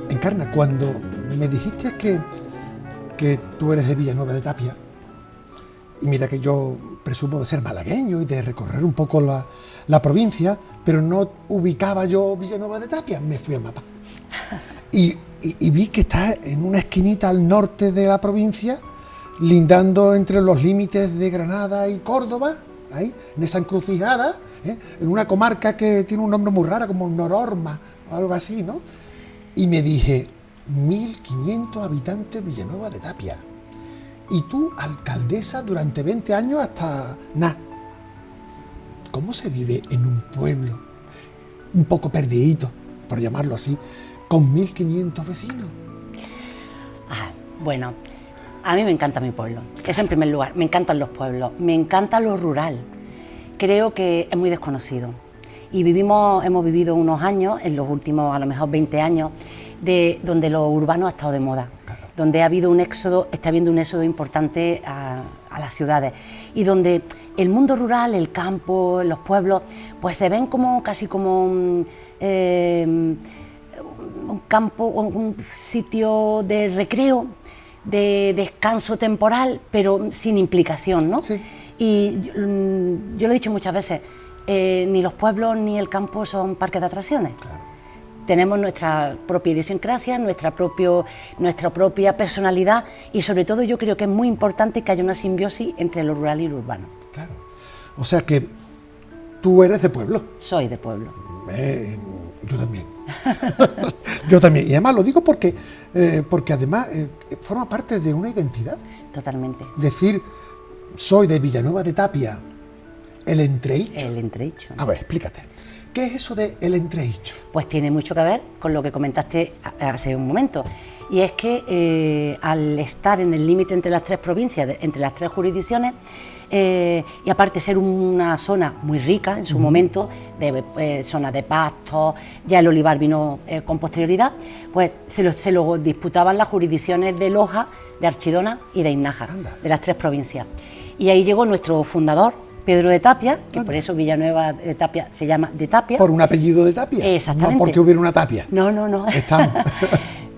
Encarna, cuando me dijiste que tú eres de Villanueva de Tapia, y mira que yo presumo de ser malagueño y de recorrer un poco la provincia, pero no ubicaba yo Villanueva de Tapia, me fui al mapa. Y vi que está en una esquinita al norte de la provincia, lindando entre los límites de Granada y Córdoba, ahí, en esa encrucijada, en una comarca que tiene un nombre muy raro, como Nororma, o algo así, ¿no? Y me dije, 1.500 habitantes Villanueva de Tapia. Y tú, alcaldesa durante 20 años hasta nada. ¿Cómo se vive en un pueblo un poco perdidito, por llamarlo así, con 1.500 vecinos? Bueno, a mí me encanta mi pueblo. Eso en primer lugar, me encantan los pueblos, me encanta lo rural. Creo que es muy desconocido. Y hemos vivido unos años, en los últimos a lo mejor 20 años, donde lo urbano ha estado de moda, claro, donde ha habido un éxodo, está habiendo un éxodo importante a las ciudades, y donde el mundo rural, el campo, los pueblos, pues se ven como casi como un campo, un sitio de recreo, de descanso temporal, pero sin implicación, ¿no? Sí. Y yo lo he dicho muchas veces, ni los pueblos ni el campo son parques de atracciones. Claro. Tenemos nuestra propia idiosincrasia, nuestra propia personalidad, y sobre todo yo creo que es muy importante que haya una simbiosis entre lo rural y lo urbano. Claro. O sea que tú eres de pueblo. Soy de pueblo. Yo también. Yo también. Y además lo digo porque además forma parte de una identidad. Totalmente. Decir, soy de Villanueva de Tapia, el entredicho. El entredicho. A ver, explícate. ¿Qué es eso de el entredicho? Pues tiene mucho que ver con lo que comentaste hace un momento. Y es que al estar en el límite entre las tres provincias, entre las tres jurisdicciones, y aparte ser una zona muy rica en su momento, de zona de pastos, ya el olivar vino con posterioridad, pues se lo disputaban las jurisdicciones de Loja, de Archidona y de Iznájar, de las tres provincias. Y ahí llegó nuestro fundador, Pedro de Tapia, que por eso Villanueva de Tapia se llama de Tapia. ¿Por un apellido de Tapia? Exactamente. No porque hubiera una Tapia. No. Estamos.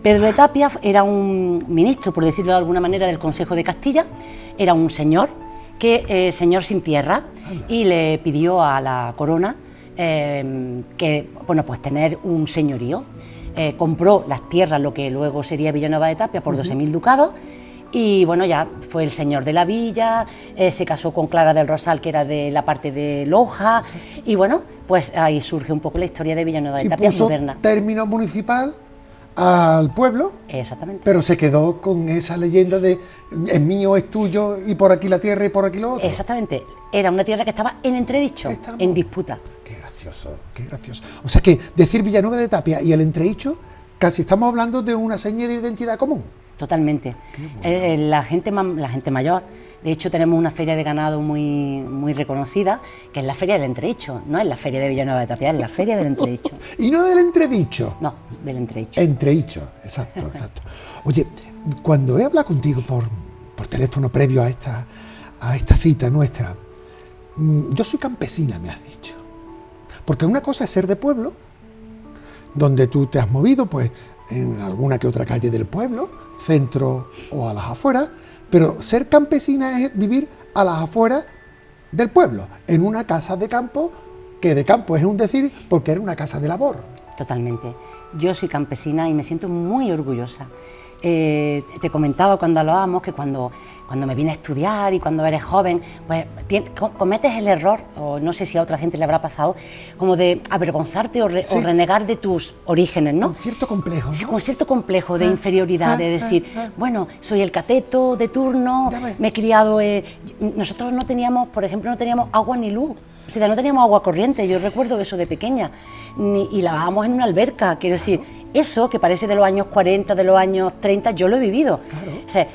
Pedro de Tapia era un ministro, por decirlo de alguna manera, del Consejo de Castilla. Era un señor, señor sin tierra, y le pidió a la corona pues tener un señorío. Compró las tierras, lo que luego sería Villanueva de Tapia, por 12.000 ducados. Y bueno, ya fue el señor de la villa, se casó con Clara del Rosal, que era de la parte de Loja, y bueno, pues ahí surge un poco la historia de Villanueva de Tapia moderna. Término municipal al pueblo. Exactamente. Pero se quedó con esa leyenda de es mío, es tuyo, y por aquí la tierra y por aquí lo otro. Exactamente. Era una tierra que estaba en entredicho, en disputa. Qué gracioso, qué gracioso. O sea que decir Villanueva de Tapia y el entredicho, casi estamos hablando de una seña de identidad común. Totalmente. La gente mayor, de hecho tenemos una feria de ganado muy reconocida, que es la Feria del Entredicho, no es la Feria de Villanueva de Tapia, es la Feria del Entredicho. ¿Y no del entredicho? No, del entredicho. Entredicho, exacto. Oye, cuando he hablado contigo por teléfono previo a esta cita nuestra, yo soy campesina, me has dicho. Porque una cosa es ser de pueblo, donde tú te has movido, pues, en alguna que otra calle del pueblo, centro o a las afueras, pero ser campesina es vivir a las afueras del pueblo, en una casa de campo, que de campo es un decir, porque era una casa de labor. Totalmente. Yo soy campesina y me siento muy orgullosa. te comentaba cuando hablábamos que cuando me vine a estudiar y cuando eres joven, pues cometes el error, o no sé si a otra gente le habrá pasado, como de avergonzarte o renegar de tus orígenes, ¿no? Con cierto complejo, ¿no? Sí, con cierto complejo de inferioridad, de decir, bueno, soy el cateto de turno, me he criado... nosotros no teníamos, por ejemplo, no teníamos agua ni luz. O sea, no teníamos agua corriente, yo recuerdo eso de pequeña, y lavábamos en una alberca, quiero decir, eso que parece de los años 40, de los años 30, yo lo he vivido. Claro. O sea,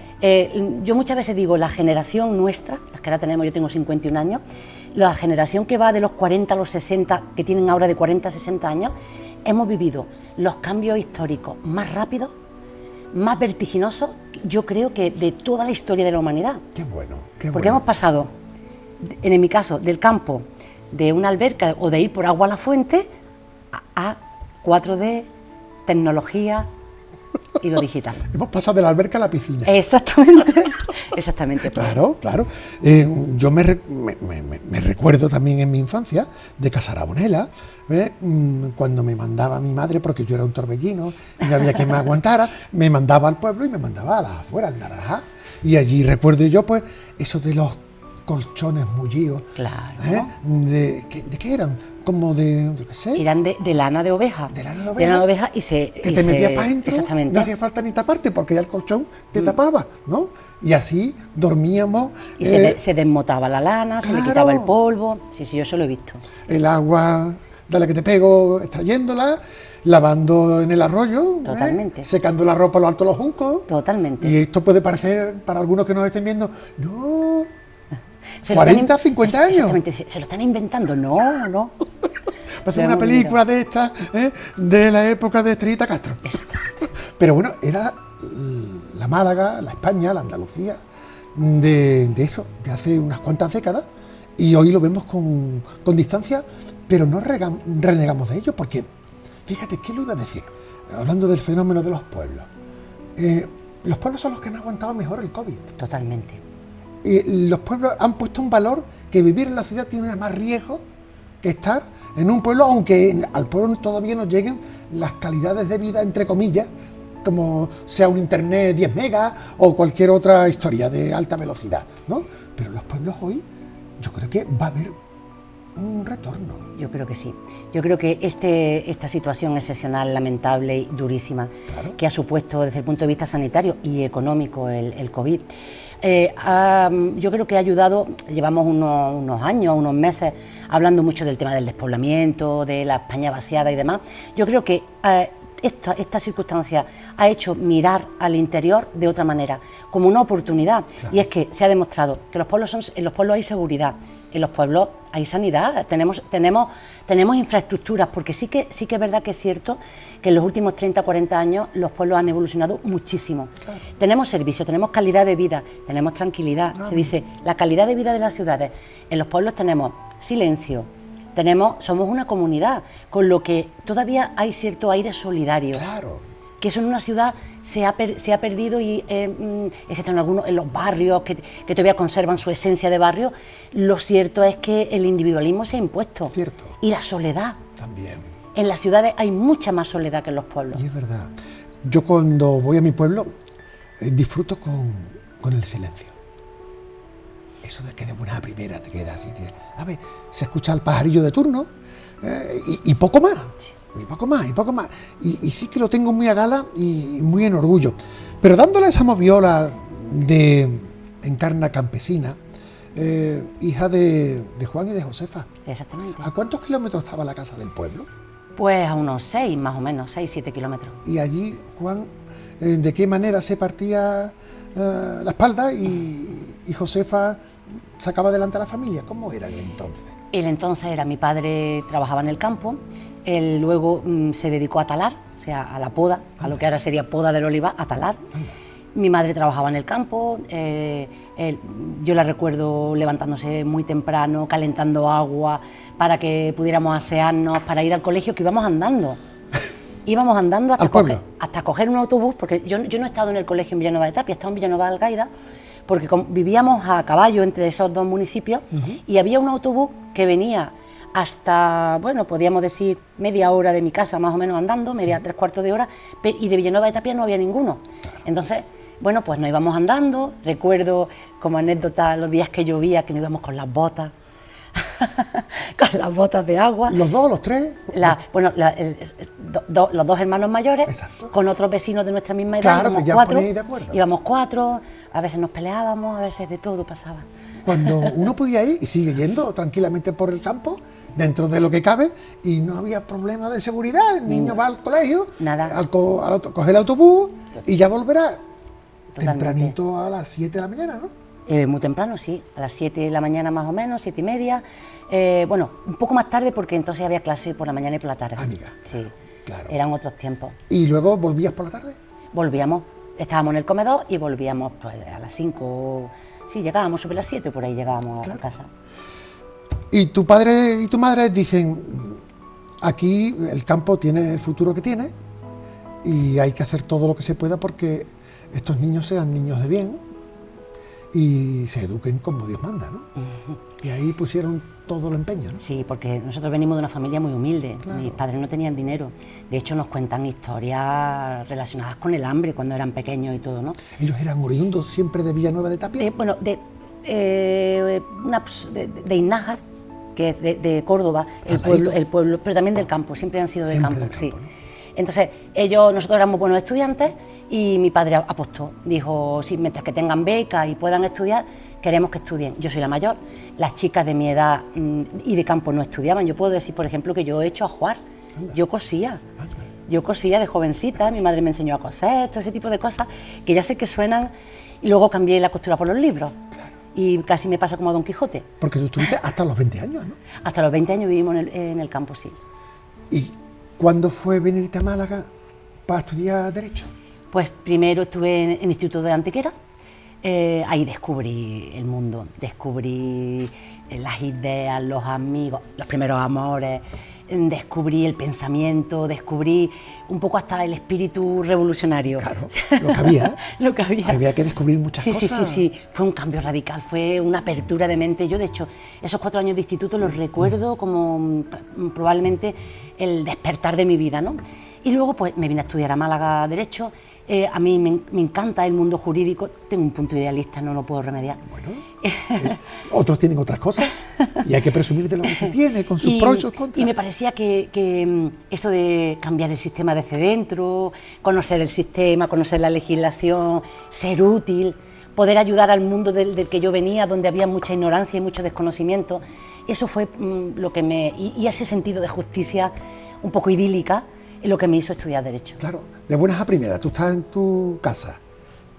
yo muchas veces digo, la generación nuestra, las que ahora tenemos, yo tengo 51 años, la generación que va de los 40 a los 60, que tienen ahora de 40 a 60 años, hemos vivido los cambios históricos más rápidos, más vertiginosos, yo creo que de toda la historia de la humanidad. Qué bueno, qué bueno. Porque hemos pasado, en mi caso, del campo, de una alberca o de ir por agua a la fuente, a 4D, tecnología y lo digital. Hemos pasado de la alberca a la piscina. Exactamente, exactamente. Claro, claro. Yo me recuerdo también en mi infancia de Casarabonela, cuando me mandaba mi madre, porque yo era un torbellino y no había quien me aguantara, me mandaba al pueblo y me mandaba a las afueras, al Naranjá. Y allí recuerdo yo, pues, eso de los colchones mullidos. Claro. ¿De qué eran? Como de, yo qué sé. Eran de lana de oveja. De lana de oveja. De lana de oveja y se... Que te metías para adentro, exactamente. no hacía falta ni taparte porque ya el colchón te tapaba, ¿no? Y así dormíamos. Y se desmotaba la lana, se le quitaba el polvo. Sí, sí, yo eso lo he visto. El agua, dale que te pego, extrayéndola, lavando en el arroyo. Totalmente. Secando la ropa a lo alto de los juncos. Totalmente. Y esto puede parecer, para algunos que nos estén viendo, no... 40, 50 años. Exactamente, se lo están inventando. No, no. Va a hacer una película de estas, de la época de Estrellita Castro. Pero bueno, era la Málaga, la España, la Andalucía, de eso, de hace unas cuantas décadas, y hoy lo vemos con distancia, pero no renegamos de ello, porque, fíjate, ¿qué lo iba a decir? Hablando del fenómeno de los pueblos. Los pueblos son los que han aguantado mejor el COVID. Totalmente. Los pueblos han puesto un valor que vivir en la ciudad tiene más riesgo que estar en un pueblo, aunque al pueblo todavía nos lleguen las calidades de vida, entre comillas, como sea un internet 10 megas o cualquier otra historia de alta velocidad, ¿no? Pero en los pueblos hoy yo creo que va a haber un retorno. Yo creo que sí. Yo creo que esta situación excepcional, lamentable y durísima, claro, que ha supuesto desde el punto de vista sanitario y económico el COVID, yo creo que ha ayudado. Llevamos unos años, unos meses hablando mucho del tema del despoblamiento, de la España vaciada y demás. Yo creo que esta circunstancia ha hecho mirar al interior de otra manera, como una oportunidad. Claro. Y es que se ha demostrado que en los pueblos hay seguridad, en los pueblos hay sanidad, tenemos infraestructuras, porque sí que es verdad que es cierto que en los últimos 30, 40 años los pueblos han evolucionado muchísimo. Claro. Tenemos servicios, tenemos calidad de vida, tenemos tranquilidad. Se dice, la calidad de vida de las ciudades. En los pueblos tenemos silencio, somos una comunidad, con lo que todavía hay cierto aire solidario. Claro. Que eso en una ciudad se ha perdido, y excepto en los barrios que todavía conservan su esencia de barrio, lo cierto es que el individualismo se ha impuesto. Cierto. Y la soledad. También. En las ciudades hay mucha más soledad que en los pueblos. Y es verdad. Yo cuando voy a mi pueblo disfruto con el silencio. Eso de que de buena primera te quedas así. A ver, se escucha el pajarillo de turno y poco más. Y poco más. Y sí que lo tengo muy a gala y muy en orgullo. Pero dándole esa moviola de encarna campesina, hija de Juan y de Josefa. Exactamente. ¿A cuántos kilómetros estaba la casa del pueblo? Pues a unos 6, más o menos, 6, 7 kilómetros. Y allí, Juan, ¿de qué manera se partía la espalda y Josefa sacaba adelante a la familia? ¿Cómo era el entonces? El entonces era, mi padre trabajaba en el campo. Él luego se dedicó a talar, o sea, a la poda, a lo que ahora sería poda del olivar, a talar. Mi madre trabajaba en el campo, yo la recuerdo levantándose muy temprano, calentando agua para que pudiéramos asearnos, para ir al colegio, que íbamos andando. Íbamos andando hasta coger un autobús, porque yo no he estado en el colegio en Villanueva de Tapia, he estado en Villanueva de Algaida, porque vivíamos a caballo entre esos dos municipios, y había un autobús que venía hasta, bueno, podíamos decir media hora de mi casa más o menos andando, media, 3/4 de hora, y de Villanueva de Tapia no había ninguno. Entonces, bueno, pues nos íbamos andando. Recuerdo como anécdota los días que llovía, que nos íbamos con las botas, con las botas de agua. ¿Los dos, los tres? Los dos hermanos mayores, Exacto. Con otros vecinos de nuestra misma edad, Claro, íbamos que ya cuatro, ponéis de acuerdo. íbamos 4, a veces nos peleábamos, a veces de todo pasaba. Cuando uno podía ir y sigue yendo tranquilamente por el campo, dentro de lo que cabe, y no había problema de seguridad, el niño va al colegio, Nada. coge el autobús y ya volverá Totalmente. tempranito a las 7 de la mañana, ¿no? Muy temprano, sí, a las 7 de la mañana más o menos, 7:30. Bueno, un poco más tarde porque entonces había clase por la mañana y por la tarde. Amiga. Sí, Claro. eran otros tiempos. ¿Y luego volvías por la tarde? Volvíamos, estábamos en el comedor y volvíamos pues, a las 5, sí, llegábamos sobre las 7, por ahí llegábamos a casa. Y tu padre y tu madre dicen, aquí el campo tiene el futuro que tiene y hay que hacer todo lo que se pueda porque estos niños sean niños de bien y se eduquen como Dios manda, ¿no? Y ahí pusieron todo el empeño, ¿no? Sí, porque nosotros venimos de una familia muy humilde, Claro. Mis padres no tenían dinero, de hecho nos cuentan historias relacionadas con el hambre cuando eran pequeños y todo, ¿no? Ellos eran oriundos siempre de Villanueva de Tapia. Bueno, de Innájar, que es de Córdoba, el pueblo, pero también del campo, siempre han sido del Siempre campo, del sí. campo, ¿no? Entonces, nosotros éramos buenos estudiantes y mi padre apostó, dijo, sí, mientras que tengan becas y puedan estudiar, queremos que estudien. Yo soy la mayor, las chicas de mi edad y de campo no estudiaban. Yo puedo decir, por ejemplo, que yo he hecho ajuar, yo cosía. Yo cosía de jovencita, mi madre me enseñó a coser, todo ese tipo de cosas que ya sé que suenan, y luego cambié la costura por los libros. Y casi me pasa como a Don Quijote. Porque tú estuviste hasta los 20 años, ¿no? Hasta los 20 años vivimos en el campo, sí. ¿Y cuándo fue venirte a Málaga para estudiar Derecho? Pues primero estuve en el Instituto de Antequera, ahí descubrí el mundo, descubrí las ideas, los amigos, los primeros amores, descubrí el pensamiento, descubrí un poco hasta el espíritu revolucionario. Claro, lo que había. Lo que había. Había que descubrir muchas cosas. Sí, fue un cambio radical, fue una apertura de mente. Yo, de hecho, esos 4 años de instituto los recuerdo como probablemente el despertar de mi vida, ¿no? Y luego pues me vine a estudiar a Málaga Derecho. A mí me encanta el mundo jurídico, tengo un punto idealista, no lo puedo remediar. Bueno, otros tienen otras cosas y hay que presumir de lo que se tiene, con sus pros y sus contras. Y me parecía que eso de cambiar el sistema desde dentro, conocer el sistema, conocer la legislación, ser útil, poder ayudar al mundo del que yo venía, donde había mucha ignorancia y mucho desconocimiento, eso fue lo que y ese sentido de justicia un poco idílica, es lo que me hizo estudiar Derecho. Claro, de buenas a primeras, tú estás en tu casa,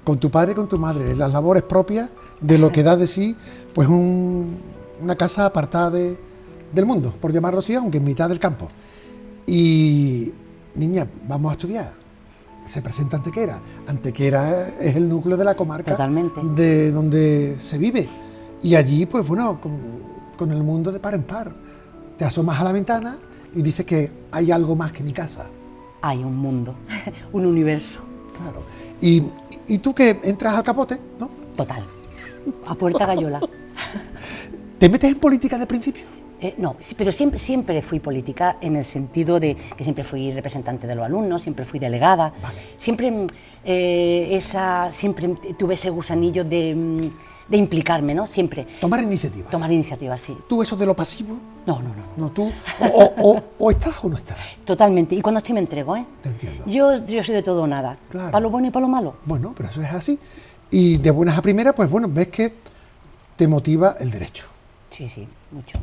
con tu padre y con tu madre, en las labores propias de lo que da de sí, pues una casa apartada del mundo, por llamarlo así, aunque en mitad del campo. Y, niña, vamos a estudiar. Se presenta Antequera. Antequera es el núcleo de la comarca. Totalmente. De donde se vive. Y allí, pues bueno, con el mundo de par en par. Te asomas a la ventana y dices que hay algo más que mi casa. Hay un mundo, un universo. Claro. Y tú que entras al capote, ¿no? Total. A puerta gallola. ¿Te metes en política de principio? No, sí, pero siempre fui política en el sentido de que siempre fui representante de los alumnos, siempre fui delegada, Vale. siempre tuve ese gusanillo de implicarme, ¿no? Siempre. Tomar iniciativas. Tomar iniciativas, sí. ¿Tú eso de lo pasivo? No. No, tú o estás o no estás. Totalmente. Y cuando estoy me entrego, ¿eh? Te entiendo. Yo soy de todo o nada. Claro. Para lo bueno y para lo malo. Bueno, pero eso es así. Y de buenas a primeras, pues bueno, ves que te motiva el derecho. Sí, mucho.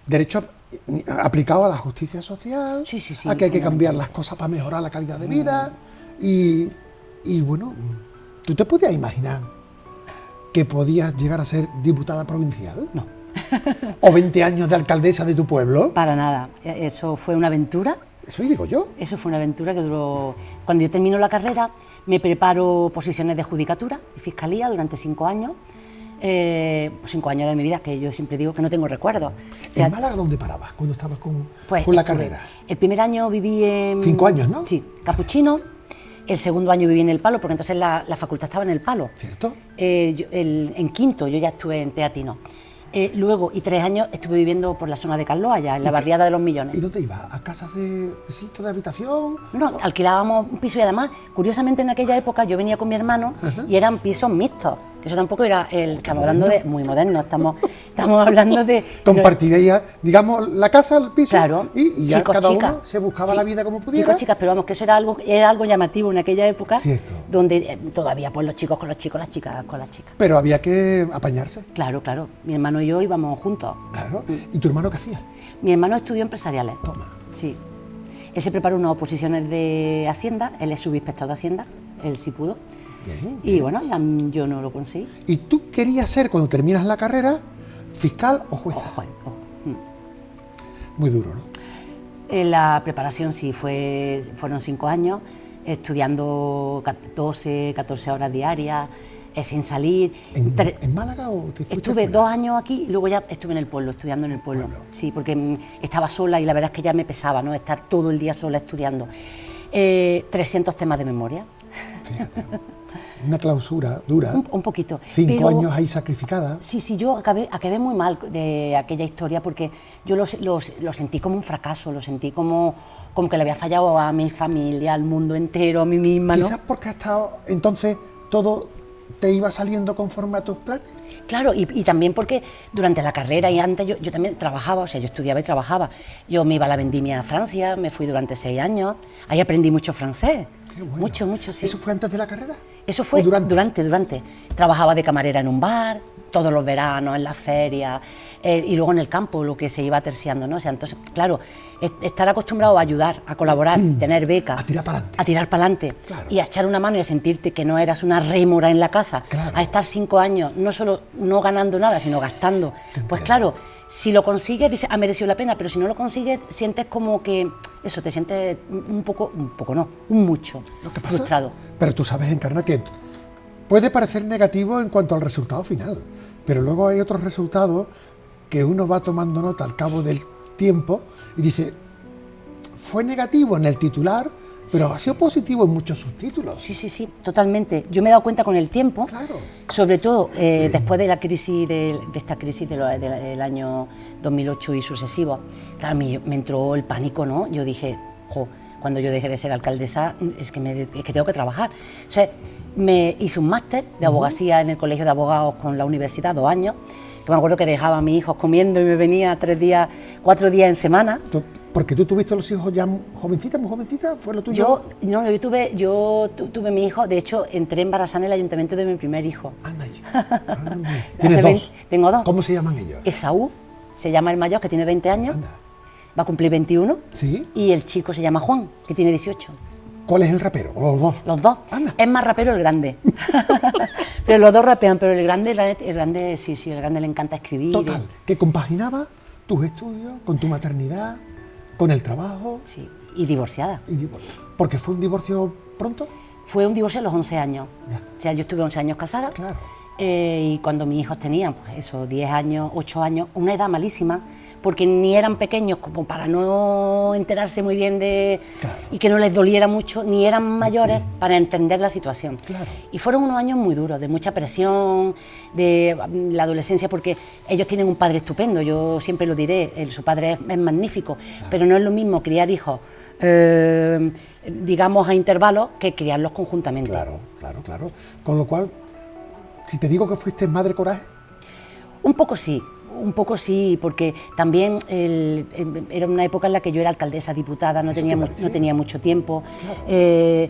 Derecho aplicado a la justicia social, Sí, a que hay que cambiar las cosas para mejorar la calidad de vida. Y bueno, ¿tú te podías imaginar que podías llegar a ser diputada provincial? No. ¿O 20 años de alcaldesa de tu pueblo? Para nada. Eso fue una aventura. Eso digo yo. Eso fue una aventura que duró... Cuando yo termino la carrera, me preparo posiciones de judicatura y fiscalía durante 5 años. 5 años de mi vida, que yo siempre digo que no tengo recuerdos. O sea, ¿En Málaga dónde parabas cuando estabas con pues, la carrera? El primer año viví en... 5 años, ¿no? Sí, Capuchino. El segundo año viví en El Palo, porque entonces la facultad estaba en El Palo. ¿Cierto? En quinto yo ya estuve en Teatino. Luego, y 3 años, estuve viviendo por la zona de Carloa, allá, en la barriada de los Millones. ¿Y dónde ibas? ¿A casas de pisito, de habitación? No, alquilábamos un piso y además, curiosamente en aquella época yo venía con mi hermano y eran pisos mixtos, que eso tampoco era estamos hablando de muy moderno, estamos hablando de... Compartiría, digamos, la casa, el piso, Claro, y ya chicos, cada chicas. uno se buscaba Sí, la vida como pudiera. Chicos, chicas, pero vamos, que eso era algo llamativo en aquella época, Cierto. donde todavía pues los chicos con los chicos, las chicas con las chicas. Pero había que apañarse, Claro, claro, mi hermano y yo íbamos juntos. claro. ¿Y tu hermano qué hacía? Mi hermano estudió empresariales. Toma. Sí. Él se preparó unas oposiciones de Hacienda, él es subinspector de Hacienda, él sí pudo. Bien. Y bueno, yo no lo conseguí. ¿Y tú querías ser, cuando terminas la carrera, fiscal o jueza? Ojo, ojo. Muy duro, ¿no? La preparación sí fueron 5 años, estudiando 12, 14 horas diarias, sin salir. ¿En Málaga o te fuiste Estuve fuera? 2 años aquí y luego ya estuve en el pueblo, estudiando en el pueblo. Sí, porque estaba sola y la verdad es que ya me pesaba, ¿no? Estar todo el día sola estudiando. 300 temas de memoria. Fíjate, una clausura dura. Un poquito. 5 pero- años ahí sacrificada. Sí, yo acabé muy mal de aquella historia porque yo lo sentí como un fracaso, lo sentí como que le había fallado a mi familia, al mundo entero, a mí misma, ¿no? Quizás porque has estado, entonces todo te iba saliendo conforme a tus planes. Claro, y también porque durante la carrera y antes yo también trabajaba, o sea, yo estudiaba y trabajaba. Yo me iba a la vendimia a Francia, me fui durante 6 años, ahí aprendí mucho francés. Qué bueno. Mucho, sí. ¿Eso fue antes de la carrera? Eso fue ¿O durante? durante. Trabajaba de camarera en un bar, todos los veranos, en las ferias, y luego en el campo, lo que se iba terciando, ¿no? O sea, entonces, claro, estar acostumbrado a ayudar, a colaborar, tener becas. A tirar pa'lante. A tirar para adelante. Claro. Y a echar una mano y a sentirte que no eras una rémora en la casa. Claro. A estar 5 años, no solo no ganando nada, sino gastando. Te Pues entiendo. claro, si lo consigues, dices, ha merecido la pena, pero si no lo consigues, sientes como que, eso, te sientes un poco no, un mucho, Lo que pasa, frustrado. pero tú sabes, Encarna, que puede parecer negativo en cuanto al resultado final, pero luego hay otros resultados que uno va tomando nota al cabo del tiempo y dice, fue negativo en el titular, pero ha sido positivo en muchos subtítulos. Sí, totalmente. Yo me he dado cuenta con el tiempo, Claro. sobre todo después de la crisis de esta crisis del año 2008 y sucesivos. Claro, me entró el pánico, ¿no? Yo dije, cuando yo dejé de ser alcaldesa, es que tengo que trabajar. O sea, me hice un máster de abogacía en el Colegio de Abogados con la universidad, 2 años, que me acuerdo que dejaba a mis hijos comiendo y me venía 4 días en semana. Porque tú tuviste los hijos ya jovencitas, muy jovencitas, ¿fue lo tuyo? Yo tuve mi hijo, de hecho entré embarazada en el ayuntamiento de mi primer hijo. Anda allí. ¿Tienes Hace 2? Tengo 2. ¿Cómo se llaman ellos? Esaú, se llama el mayor, que tiene 20 años, Anda. va a cumplir 21, ¿Sí? y el chico se llama Juan, que tiene 18. ¿Cuál es el rapero? ¿O los dos? Los dos. Anda. Es más rapero el grande. Pero los dos rapean, pero el grande sí, el grande le encanta escribir. Total, que compaginaba tus estudios con tu maternidad, con el trabajo, Sí, y divorciada. porque fue un divorcio pronto. Fue un divorcio a los 11 años. Ya. O sea, yo estuve 11 años casada. Claro. Y cuando mis hijos tenían, pues eso, 10 años, 8 años, una edad malísima, porque ni eran pequeños como para no enterarse muy bien Claro. y que no les doliera mucho, ni eran mayores para entender la situación. Claro. Y fueron unos años muy duros, de mucha presión, de la adolescencia, porque ellos tienen un padre estupendo, yo siempre lo diré, su padre es magnífico, pero no es lo mismo criar hijos, digamos, a intervalos, que criarlos conjuntamente. Claro. Con lo cual, si te digo que fuiste madre coraje, Un poco sí, porque también era una época en la que yo era alcaldesa, diputada, no Eso tenía, te parecía. no tenía mucho tiempo. Claro.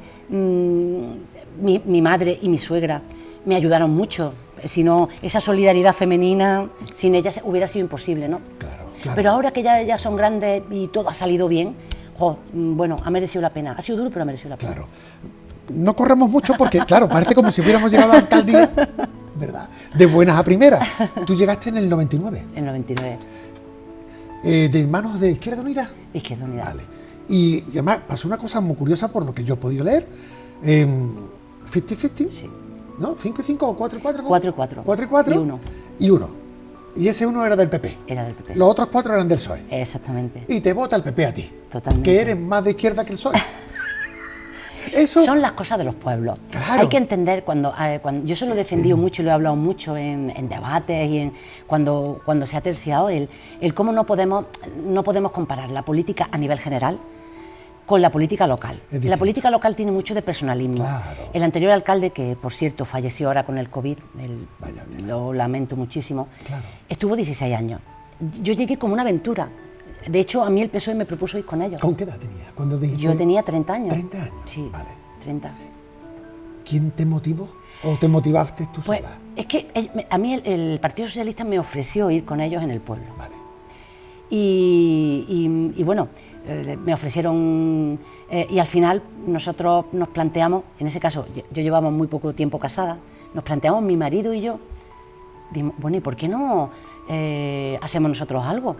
Mi madre y mi suegra me ayudaron mucho, si no, esa solidaridad femenina, sin ellas hubiera sido imposible, ¿no? Claro. Pero ahora que ya son grandes y todo ha salido bien, bueno, ha merecido la pena. Ha sido duro, pero ha merecido la pena. Claro. No corramos mucho porque, claro, parece como si hubiéramos llegado a la alcaldía, ¿verdad? De buenas a primeras. Tú llegaste en el 99, En 99, de manos de Izquierda Unida. Izquierda Unida. Vale. Y además pasó una cosa muy curiosa por lo que yo he podido leer. 50-50, Sí. ¿no? 5 y 5 o 4 y 4. 4 y 4. 4 y 4. Y uno. Y uno. Y ese uno era del PP. Era del PP. Los otros 4 eran del PSOE. Exactamente. Y te vota el PP a ti. Totalmente. Que eres más de izquierda que el PSOE. Eso... Son las cosas de los pueblos. Claro. Hay que entender, cuando yo se lo he defendido mucho y lo he hablado mucho en debates y cuando se ha terciado, el cómo no podemos comparar la política a nivel general con la política local. La política local tiene mucho de personalismo. Claro. El anterior alcalde, que por cierto falleció ahora con el COVID, Vaya. lo lamento muchísimo, Claro. estuvo 16 años. Yo llegué como una aventura. De hecho, a mí el PSOE me propuso ir con ellos. ¿Con qué edad tenías? Cuando dijiste... Yo tenía 30 años. 30 años. Sí, Vale. 30. ¿Quién te motivó? ¿O te motivaste tú Pues sola? es que a mí el Partido Socialista me ofreció ir con ellos en el pueblo. Vale. Y bueno, me ofrecieron, y al final nosotros nos planteamos, en ese caso yo llevaba muy poco tiempo casada, nos planteamos mi marido y yo, dijimos, bueno, ¿y por qué no hacemos nosotros algo?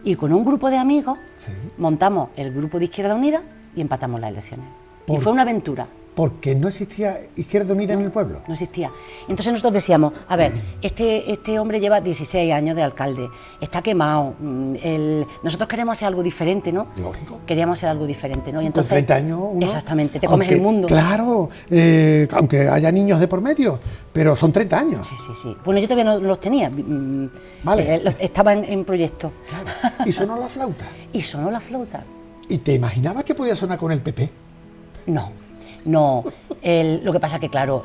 Y con un grupo de amigos Sí. montamos el grupo de Izquierda Unida y empatamos las elecciones. Y fue una aventura. Porque no existía Izquierda Unida en el pueblo. No existía. Entonces nosotros decíamos, a ver, este hombre lleva 16 años de alcalde, está quemado, nosotros queremos hacer algo diferente, ¿no? Lógico. Queríamos hacer algo diferente, ¿no? Y entonces, con 30 años uno... Exactamente, te comes el mundo. Claro, aunque haya niños de por medio, pero son 30 años. Sí. Bueno, yo todavía no los tenía. Vale. Estaba en proyecto. Claro. Y sonó la flauta. Y sonó la flauta. ¿Y te imaginabas que podía sonar con el PP? No. Lo que pasa que, claro,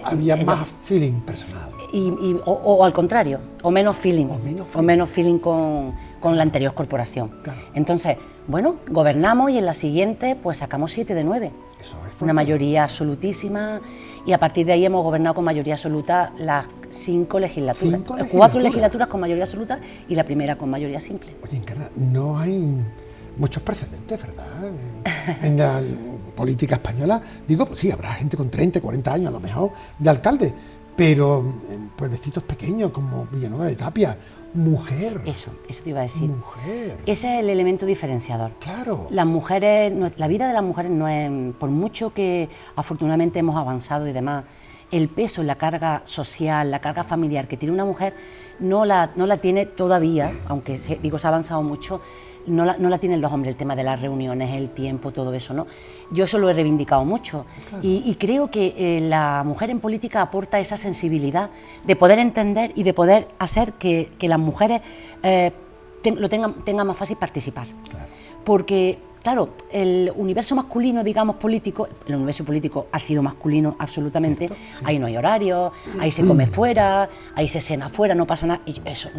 Había más feeling personal. O al contrario, o menos feeling. O menos feeling. Con la anterior corporación. Claro. Entonces, bueno, gobernamos y en la siguiente pues sacamos 7 de 9. Eso es fuerte. Una mayoría absolutísima, y a partir de ahí hemos gobernado con mayoría absoluta las 5 legislaturas. 4 legislaturas con mayoría absoluta y la primera con mayoría simple. Oye, Encarna, no hay muchos precedentes, ¿verdad? En la política española, digo, sí, habrá gente con 30, 40 años a lo mejor de alcalde, pero en pueblecitos pequeños como Villanueva de Tapia, mujer. Eso te iba a decir. Mujer. Ese es el elemento diferenciador. Claro. Las mujeres, la vida de las mujeres no es, por mucho que afortunadamente hemos avanzado y demás, el peso, la carga social, la carga familiar que tiene una mujer no la tiene todavía, aunque se ha avanzado mucho, no la tienen los hombres, el tema de las reuniones, el tiempo, todo eso, ¿no? Yo eso lo he reivindicado mucho. Claro. Y creo que la mujer en política aporta esa sensibilidad de poder entender y de poder hacer que las mujeres tengan más fácil participar. Claro. Porque, claro, el universo masculino, digamos, político, el universo político ha sido masculino absolutamente. Cierto, sí. Ahí no hay horarios, ahí se come fuera, ahí se cena fuera, no pasa nada. Y eso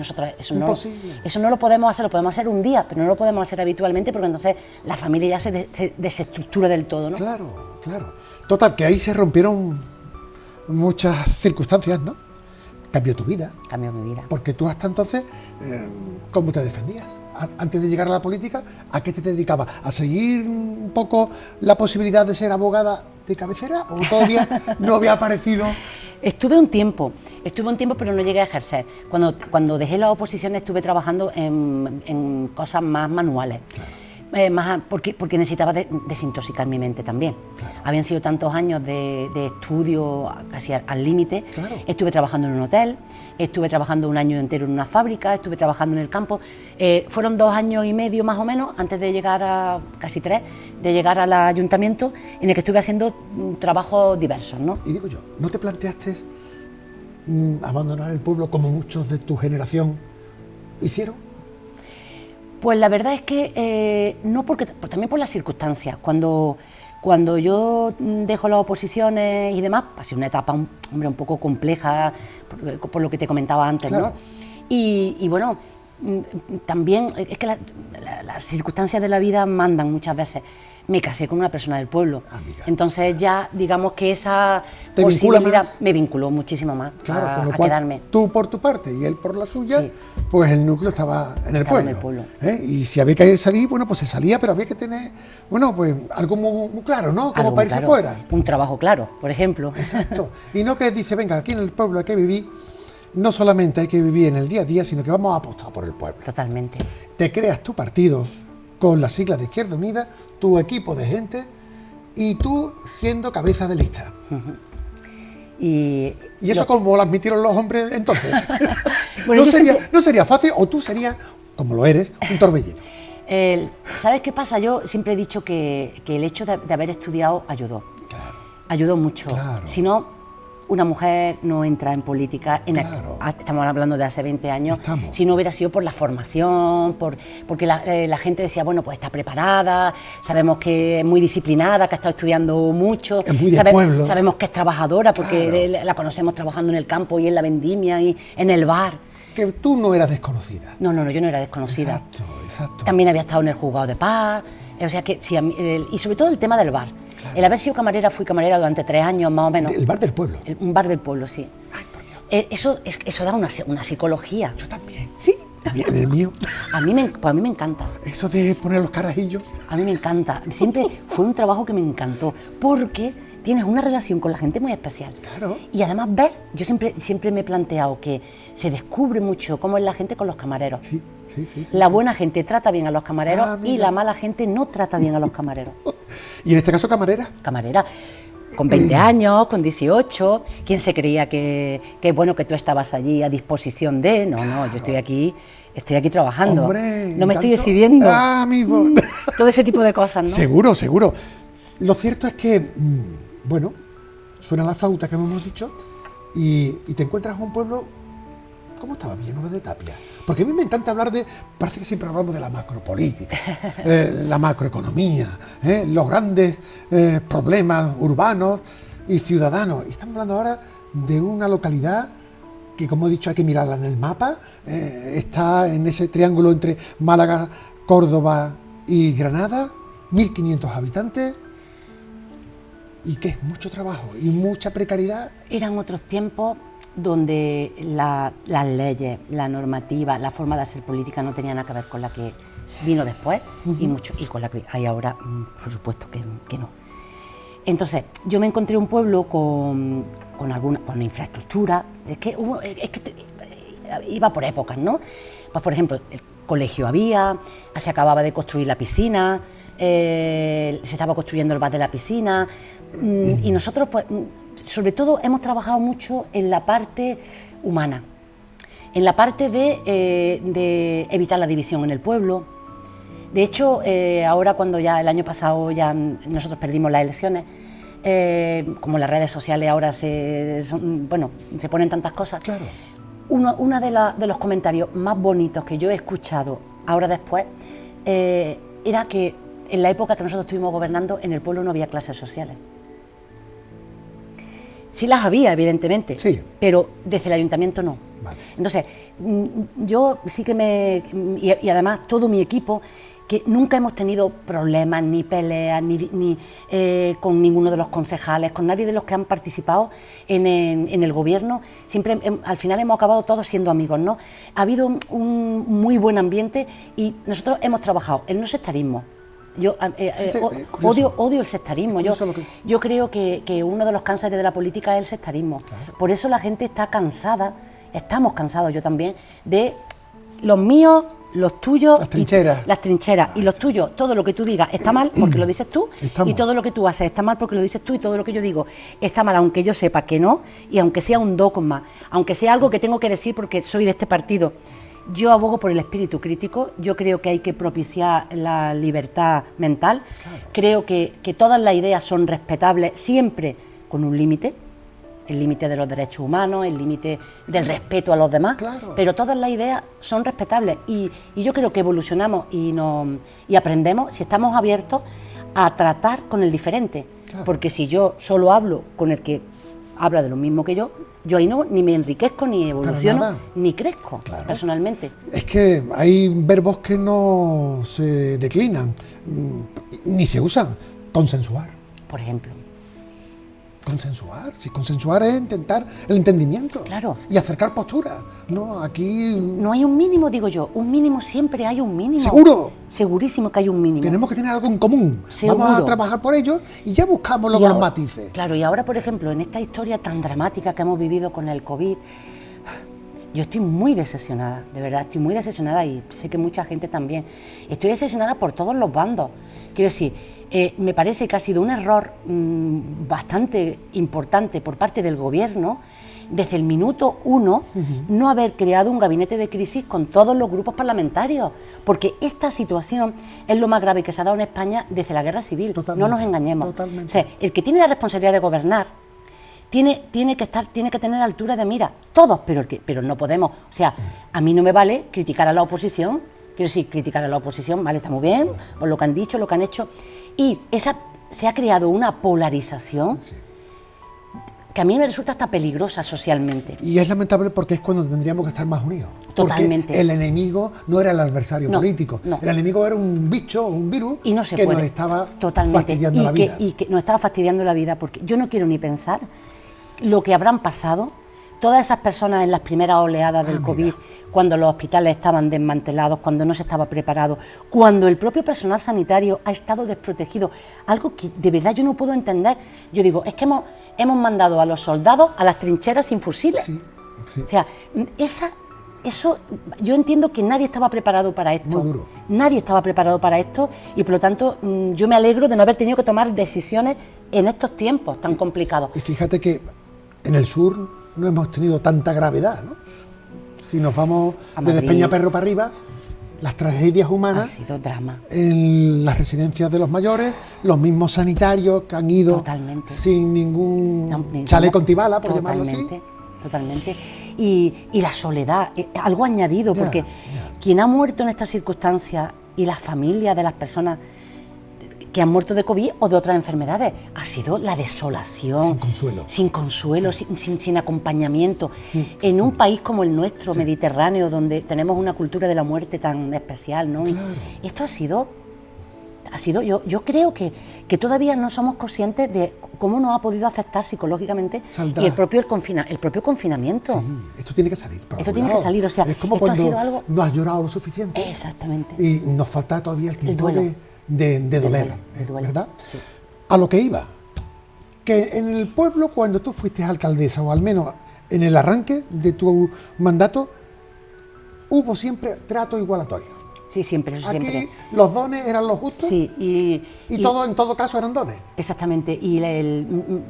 no lo podemos hacer, lo podemos hacer un día, pero no lo podemos hacer habitualmente porque entonces la familia ya se desestructura del todo, ¿no? Claro, claro. Total, que ahí se rompieron muchas circunstancias, ¿no? Cambió tu vida. Cambió mi vida. Porque tú hasta entonces, ¿cómo te defendías? Antes de llegar a la política, ¿a qué te dedicabas? ¿A seguir un poco la posibilidad de ser abogada de cabecera? ¿O todavía no había aparecido? Estuve un tiempo, pero no llegué a ejercer. Cuando dejé la oposición estuve trabajando en cosas más manuales. Claro. Porque necesitaba desintoxicar mi mente también. Claro. Habían sido tantos años de estudio casi al límite. Claro. Estuve trabajando en un hotel, estuve trabajando un año entero en una fábrica, estuve trabajando en el campo. Fueron 2 años y medio más o menos, antes de llegar casi 3, de llegar al ayuntamiento, en el que estuve haciendo trabajos diversos, ¿no? Y digo yo, ¿no te planteaste abandonar el pueblo como muchos de tu generación hicieron? Pues la verdad es que no, porque también por las circunstancias. Cuando yo dejo las oposiciones y demás, ha sido una etapa un poco compleja, por lo que te comentaba antes, claro, ¿no? Y bueno, también es que las circunstancias de la vida mandan muchas veces. Me casé con una persona del pueblo, entonces ya digamos que esa posibilidad me vinculó muchísimo más, claro, con lo a cual, quedarme. Tú por tu parte y él por la suya, Sí. pues el núcleo estaba en el pueblo. Y si había que salir, bueno, pues se salía, pero había que tener, bueno, pues algo muy claro, ¿no? Como Algo para irse claro, fuera. un trabajo claro, por ejemplo. Exacto. Y no que dice, venga, aquí en el pueblo hay que vivir, no solamente hay que vivir en el día a día, sino que vamos a apostar por el pueblo. Totalmente. Te creas tu partido con las siglas de Izquierda Unida, tu equipo de gente y tú siendo cabeza de lista. Y eso como lo admitieron los hombres entonces. Bueno, no sería fácil, o tú serías, como lo eres, un torbellino. ¿Sabes qué pasa? Yo siempre he dicho que el hecho de haber estudiado ayudó. Claro. Ayudó mucho. Claro. Si no, una mujer no entra en política, Claro. estamos hablando de hace 20 años, Estamos. si no hubiera sido por la formación, porque la gente decía, bueno, pues está preparada, sabemos que es muy disciplinada, que ha estado estudiando mucho, Es muy de pueblo. sabemos que es trabajadora, porque Claro. la conocemos trabajando en el campo y en la vendimia y en el bar. Que tú no eras desconocida. No, yo no era desconocida. Exacto, exacto. También había estado en el juzgado de paz, o sea que sí, y sobre todo el tema del bar. Claro. El haber sido camarera, fui camarera durante 3 años más o menos. El bar del pueblo. Un bar del pueblo, sí. Ay, por Dios. Eso da una psicología. Yo también. Sí. En el mío. Pues a mí me encanta. Eso de poner los carajillos. A mí me encanta. Siempre fue un trabajo que me encantó, porque tienes una relación con la gente muy especial. Claro. Y además ver, yo siempre me he planteado que se descubre mucho cómo es la gente con los camareros. Sí, sí, sí. sí, La sí. buena gente trata bien a los camareros y mira. la mala gente no trata bien a los camareros. Y en este caso, camarera. Camarera, con 20 años, con 18, ¿quién se creía que bueno que tú estabas allí a disposición de? No, yo estoy aquí trabajando. Hombre, no me estoy tanto- exhibiendo. Ah, amigo. Todo ese tipo de cosas, ¿no? Seguro, seguro. Lo cierto es que, bueno, suena la flauta que hemos dicho y te encuentras en un pueblo, ¿cómo estaba Villanueva de Tapia? Porque a mí me encanta hablar parece que siempre hablamos de la macropolítica, la macroeconomía, los grandes problemas urbanos y ciudadanos. Y estamos hablando ahora de una localidad que, como he dicho, hay que mirarla en el mapa, está en ese triángulo entre Málaga, Córdoba y Granada, 1.500 habitantes. ¿Y qué? Mucho trabajo y mucha precariedad. Eran otros tiempos donde las leyes, la normativa, la forma de hacer política no tenía nada que ver con la que vino después y con la que hay ahora, por supuesto que no. Entonces, yo me encontré un pueblo con infraestructura, es que iba por épocas, ¿no? Pues, por ejemplo, el colegio había, se acababa de construir la piscina, se estaba construyendo el bar de la piscina, y nosotros, pues, sobre todo, hemos trabajado mucho en la parte humana, en la parte de evitar la división en el pueblo. De hecho, ahora cuando ya el año pasado ya nosotros perdimos las elecciones, como las redes sociales ahora se ponen tantas cosas, Claro. uno de los comentarios más bonitos que yo he escuchado ahora después era que en la época que nosotros estuvimos gobernando en el pueblo no había clases sociales. Sí las había, evidentemente, Sí. pero desde el ayuntamiento no. Vale. Entonces, yo sí que y además todo mi equipo, que nunca hemos tenido problemas, ni peleas, ni con ninguno de los concejales, con nadie de los que han participado en el gobierno, siempre al final hemos acabado todos siendo amigos, ¿no? Ha habido un muy buen ambiente y nosotros hemos trabajado el no sectarismo. Yo curioso. odio el sectarismo. Es curioso Yo creo que uno de los cánceres de la política es el sectarismo. Claro. Por eso la gente está cansada, estamos cansados, yo también, de los míos, los tuyos, Las trincheras. las trincheras y los tuyos. Todo lo que tú digas está mal porque lo dices tú, Estamos. y todo lo que tú haces está mal porque lo dices tú, y todo lo que yo digo está mal, aunque yo sepa que no, y aunque sea un dogma, aunque sea algo que tengo que decir porque soy de este partido. Yo abogo por el espíritu crítico, yo creo que hay que propiciar la libertad mental, Claro. creo que todas las ideas son respetables siempre con un límite, el límite de los derechos humanos, el límite del respeto a los demás, Claro. pero todas las ideas son respetables y yo creo que evolucionamos y aprendemos si estamos abiertos a tratar con el diferente, Claro. porque si yo solo hablo con el que habla de lo mismo que yo ahí no ni me enriquezco, ni evoluciono, nada. ni crezco Claro. personalmente. Es que hay verbos que no se declinan, ni se usan. Consensuar. Por ejemplo. Consensuar. Si consensuar es intentar el entendimiento. Claro. Y acercar posturas. No, aquí No hay un mínimo, digo yo, un mínimo siempre hay un mínimo. Seguro. Segurísimo que hay un mínimo. tenemos que tener algo en común. Seguro. Vamos a trabajar por ello y ya buscamos luego Y los ahora- matices. Claro, y ahora, por ejemplo, en esta historia tan dramática que hemos vivido con el COVID, yo estoy muy decepcionada, de verdad, estoy muy decepcionada y sé que mucha gente también. Estoy decepcionada por todos los bandos. Quiero decir, me parece que ha sido un error bastante importante por parte del gobierno desde el minuto 1, no haber creado un gabinete de crisis con todos los grupos parlamentarios, porque esta situación es lo más grave que se ha dado en España desde la Guerra Civil. Totalmente, no nos engañemos. totalmente. O sea, el que tiene la responsabilidad de gobernar tiene que tener altura de mira, todos, pero no podemos. O sea, a mí no me vale criticar a la oposición. Quiero decir, criticar a la oposición, vale, está muy bien, por lo que han dicho, lo que han hecho. Y se ha creado una polarización que a mí me resulta hasta peligrosa socialmente. Y es lamentable porque es cuando tendríamos que estar más unidos. Totalmente. Porque el enemigo no era el adversario político. No. El enemigo era un bicho, un virus Y no se que puede. nos estaba Totalmente. fastidiando la vida. Y que nos estaba fastidiando la vida, porque yo no quiero ni pensar lo que habrán pasado todas esas personas en las primeras oleadas del COVID, cuando los hospitales estaban desmantelados, cuando no se estaba preparado, cuando el propio personal sanitario ha estado desprotegido, algo que de verdad yo no puedo entender. Yo digo, es que hemos mandado a los soldados a las trincheras sin fusiles. Sí, sí. O sea, eso, yo entiendo que nadie estaba preparado para esto. Muy duro. Nadie estaba preparado para esto y por lo tanto yo me alegro de no haber tenido que tomar decisiones en estos tiempos tan complicados. Y fíjate que en el sur no hemos tenido tanta gravedad, ¿no? Si nos vamos A desde Madrid. Peñaperro para arriba, las tragedias Ha humanas sido drama. en las residencias de los mayores, los mismos sanitarios que han ido Totalmente. sin ningún No, chaleco antibala, por llamarlo así. Totalmente. Y la soledad, algo añadido, Ya, porque ya. quien ha muerto en estas circunstancias y las familias de las personas que han muerto de COVID o de otras enfermedades, ha sido la desolación. Sin consuelo. Sin consuelo, sin acompañamiento. En un país como el nuestro, mediterráneo, donde tenemos una cultura de la muerte tan especial, ¿no? Y Claro. esto ha sido yo creo que todavía no somos conscientes de cómo nos ha podido afectar psicológicamente Saldrá. y el propio confinamiento. Sí, esto tiene que salir. por Esto algún tiene que lado. salir, o sea, es como esto ha cuando sido algo- no has llorado lo suficiente Exactamente. y nos falta todavía el tiempo duelo. de doler, duelo, el duelo, ¿verdad? sí. A lo que iba, que en el pueblo cuando tú fuiste alcaldesa, o al menos en el arranque de tu mandato, hubo siempre trato igualatorio. Sí, siempre, eso Aquí siempre. los dones eran los justos Sí, y todo en todo caso eran dones. Exactamente, y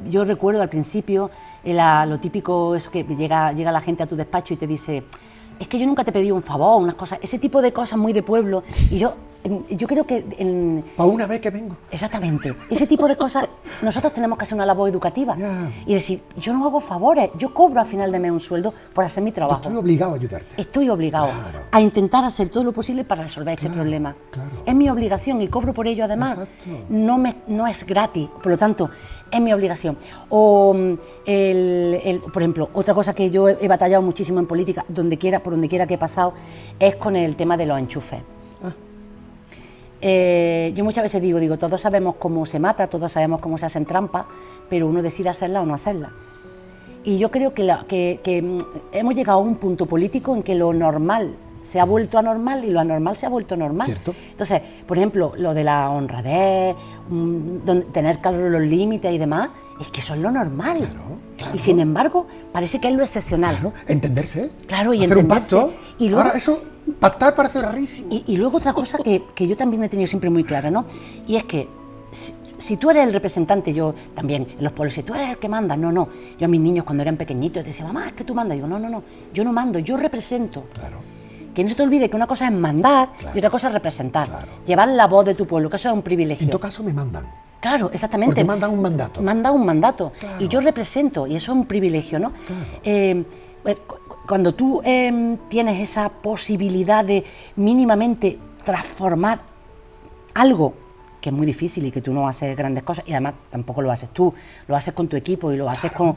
yo recuerdo al principio lo típico, eso que llega la gente a tu despacho y te dice, es que yo nunca te pedí un favor, unas cosas, ese tipo de cosas muy de pueblo, y yo creo que Para una vez que vengo. exactamente, ese tipo de cosas nosotros tenemos que hacer una labor educativa Ya. y decir, yo no hago favores, yo cobro a final de mes un sueldo por hacer mi trabajo. Estoy obligado a ayudarte. Estoy obligado Claro. a intentar hacer todo lo posible para resolver este problema. claro. Es mi obligación y cobro por ello además. Exacto. No es gratis, por lo tanto, es mi obligación. O, por ejemplo, otra cosa que yo he batallado muchísimo en política, por donde quiera que he pasado, es con el tema de los enchufes. Ah. Yo muchas veces digo, todos sabemos cómo se mata, todos sabemos cómo se hacen trampas, pero uno decide hacerla o no hacerla. Y yo creo que hemos llegado a un punto político en que lo normal se ha vuelto anormal y lo anormal se ha vuelto normal. Cierto. Entonces, por ejemplo, lo de la honradez, tener claro los límites y demás, es que eso es lo normal. Claro. Y sin embargo, parece que es lo excepcional. Claro, entenderse. Claro, y hacer entenderse. un pacto. Y luego- Ahora, eso, pactar parece rarísimo. Y luego otra cosa que yo también he tenido siempre muy clara, ¿no? Y es que si tú eres el representante, yo también en los pueblos, si tú eres el que manda, no. Yo a mis niños cuando eran pequeñitos decía, mamá, es que tú mandas. Digo, no, yo no mando, yo represento. Claro. Que no se te olvide que una cosa es mandar y otra cosa es representar. Llevar la voz de tu pueblo, que eso es un privilegio. En todo caso me mandan. Claro, exactamente. Porque mandan un mandato. Manda un mandato. Claro. Y yo represento, y eso es un privilegio, ¿no? Claro. Cuando tú tienes esa posibilidad de mínimamente transformar algo que es muy difícil y que tú no haces grandes cosas, y además tampoco lo haces tú, lo haces con tu equipo y lo haces con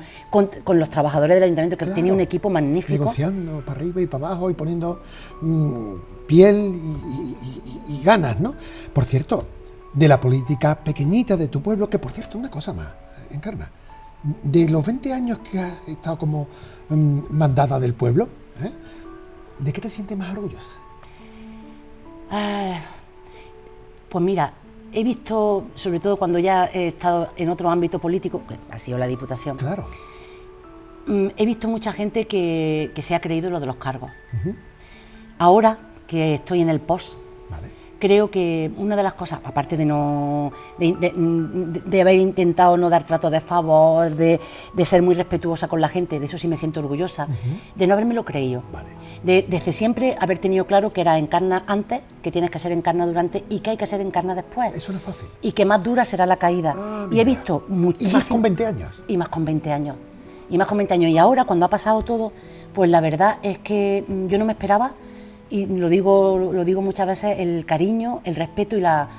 los trabajadores del ayuntamiento, que tiene un equipo magnífico. Negociando para arriba y para abajo y poniendo piel y ganas, ¿no? Por cierto, de la política pequeñita de tu pueblo, que por cierto, una cosa más, Encarna, de los 20 años que has estado como mandada del pueblo, ¿de qué te sientes más orgullosa? Pues mira, he visto, sobre todo cuando ya he estado en otro ámbito político, que ha sido la Diputación, Claro. he visto mucha gente que se ha creído lo de los cargos. Ahora que estoy en el post, Vale. creo que una de las cosas, aparte de de haber intentado no dar trato de favor, de ser muy respetuosa con la gente, de eso sí me siento orgullosa, de no habérmelo creído. Vale. Desde siempre haber tenido claro que era encarna antes, que tienes que ser encarna durante y que hay que ser encarna después. Eso no es fácil. Y que más dura será la caída. Y he visto muchísimo. Y más con 20 años. Y más con 20 años. Y más con 20 años. Y ahora, cuando ha pasado todo, pues la verdad es que yo no me esperaba, y lo digo muchas veces, el cariño, el respeto y la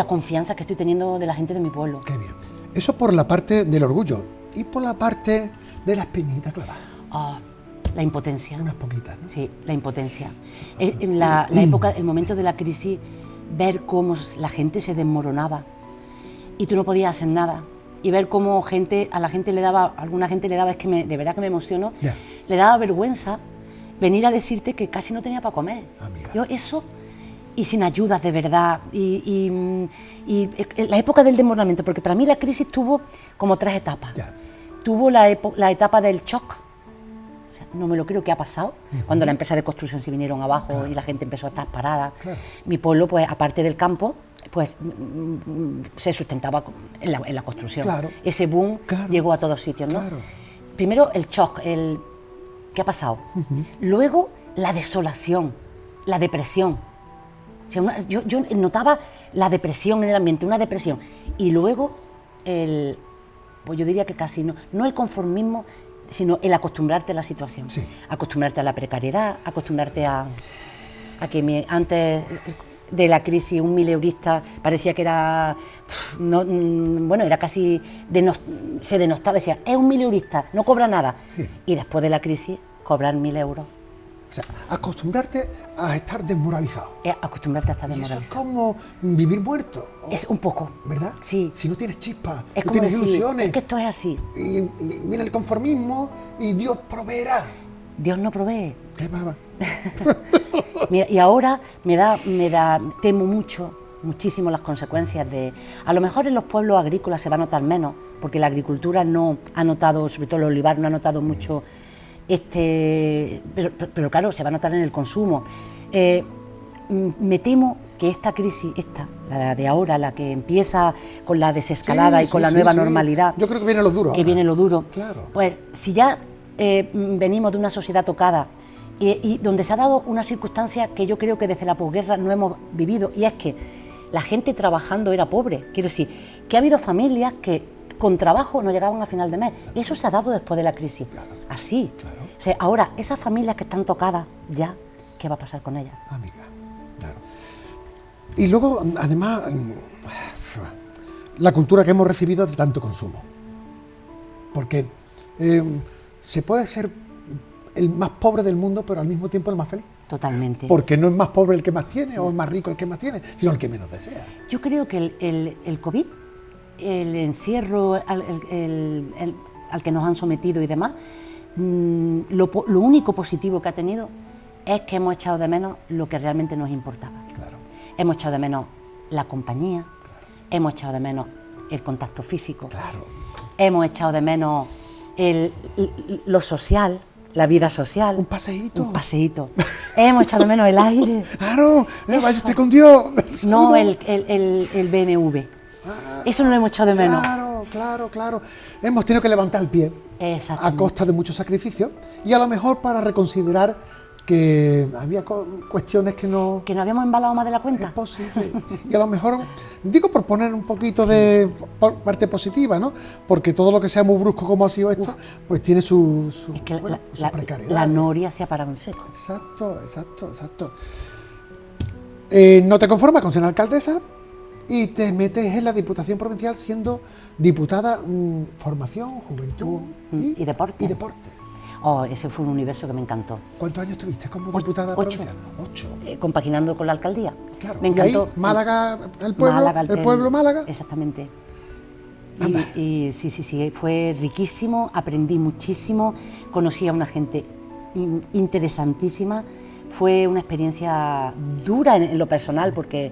confianza que estoy teniendo de la gente de mi pueblo. Qué bien. Eso por la parte del orgullo. Y por la parte de la espinita clavada. La impotencia. Unas poquitas, ¿no? Sí, la impotencia. En la época, el momento de la crisis, ver cómo la gente se desmoronaba y tú no podías hacer nada. Y ver cómo alguna gente le daba, es que de verdad que me emocionó, le daba vergüenza venir a decirte que casi no tenía para comer. Amiga. Yo eso, y sin ayudas de verdad, y la época del desmoronamiento, porque para mí la crisis tuvo como 3 etapas. Tuvo la etapa del shock. O sea, no me lo creo que ha pasado, cuando las empresas de construcción se vinieron abajo y la gente empezó a estar parada. Mi pueblo, pues aparte del campo, pues se sustentaba en la construcción. Ese boom llegó a todos sitios, ¿no? Primero el shock, ¿qué ha pasado? Luego la desolación, la depresión. O sea, yo notaba la depresión en el ambiente, una depresión. Y luego pues yo diría que casi no el conformismo, sino el acostumbrarte a la situación. Acostumbrarte a la precariedad, acostumbrarte a que antes de la crisis un mileurista parecía que era, era casi, se denostaba, decía, es un mileurista, no cobra nada. Y después de la crisis, cobrar 1.000 euros. O sea, acostumbrarte a estar desmoralizado. Acostumbrarte a estar desmoralizado. Eso es como vivir muerto. Es un poco. ¿Verdad? Sí. Si no tienes chispa, es no como tienes ilusiones. Es que esto es así. Y viene el conformismo y Dios proveerá. Dios no provee. ¿Qué baba? Y ahora temo muchísimo las consecuencias de... A lo mejor en los pueblos agrícolas se va a notar menos, porque la agricultura no ha notado, sobre todo el olivar, no ha notado mucho pero claro, se va a notar en el consumo. Me temo que esta crisis, la de ahora, la que empieza con la desescalada y con la nueva normalidad... Yo creo que viene lo duro. Viene lo duro. Claro. Pues si ya venimos de una sociedad tocada y donde se ha dado una circunstancia que yo creo que desde la posguerra no hemos vivido, y es que la gente trabajando era pobre. Quiero decir, que ha habido familias que con trabajo no llegaban a final de mes. Eso se ha dado después de la crisis. Así. O sea, ahora, esas familias que están tocadas ya, ¿qué va a pasar con ellas? Amiga, claro. Y luego, además, la cultura que hemos recibido de tanto consumo. Porque se puede ser el más pobre del mundo, pero al mismo tiempo el más feliz. Totalmente. Porque no es más pobre el que más tiene, o el más rico el que más tiene, sino el que menos desea. Yo creo que el COVID, el encierro al que nos han sometido y demás, lo único positivo que ha tenido es que hemos echado de menos lo que realmente nos importaba. Hemos echado de menos la compañía, hemos echado de menos el contacto físico, hemos echado de menos lo social, la vida social. Un paseíto. Hemos echado de menos el aire. Claro, vaya usted con Dios. No el BNV. Eso no lo hemos echado de menos. Claro. Hemos tenido que levantar el pie a costa de muchos sacrificios y a lo mejor para reconsiderar que había cuestiones que no habíamos embalado más de la cuenta. Es posible. Y a lo mejor, digo por poner un poquito de parte positiva, ¿no? Porque todo lo que sea muy brusco como ha sido esto, pues tiene su precariedad. La noria se ha parado en seco. Exacto. No te conformas con ser alcaldesa y te metes en la Diputación Provincial siendo diputada formación, juventud y deporte. Ese fue un universo que me encantó. ¿Cuántos años tuviste como diputada provincial? 8. Compaginando con la alcaldía. Claro. Me encantó. ¿Y ahí, Málaga, el pueblo Málaga? Exactamente. Y sí, fue riquísimo, aprendí muchísimo, conocí a una gente interesantísima, fue una experiencia dura en lo personal, porque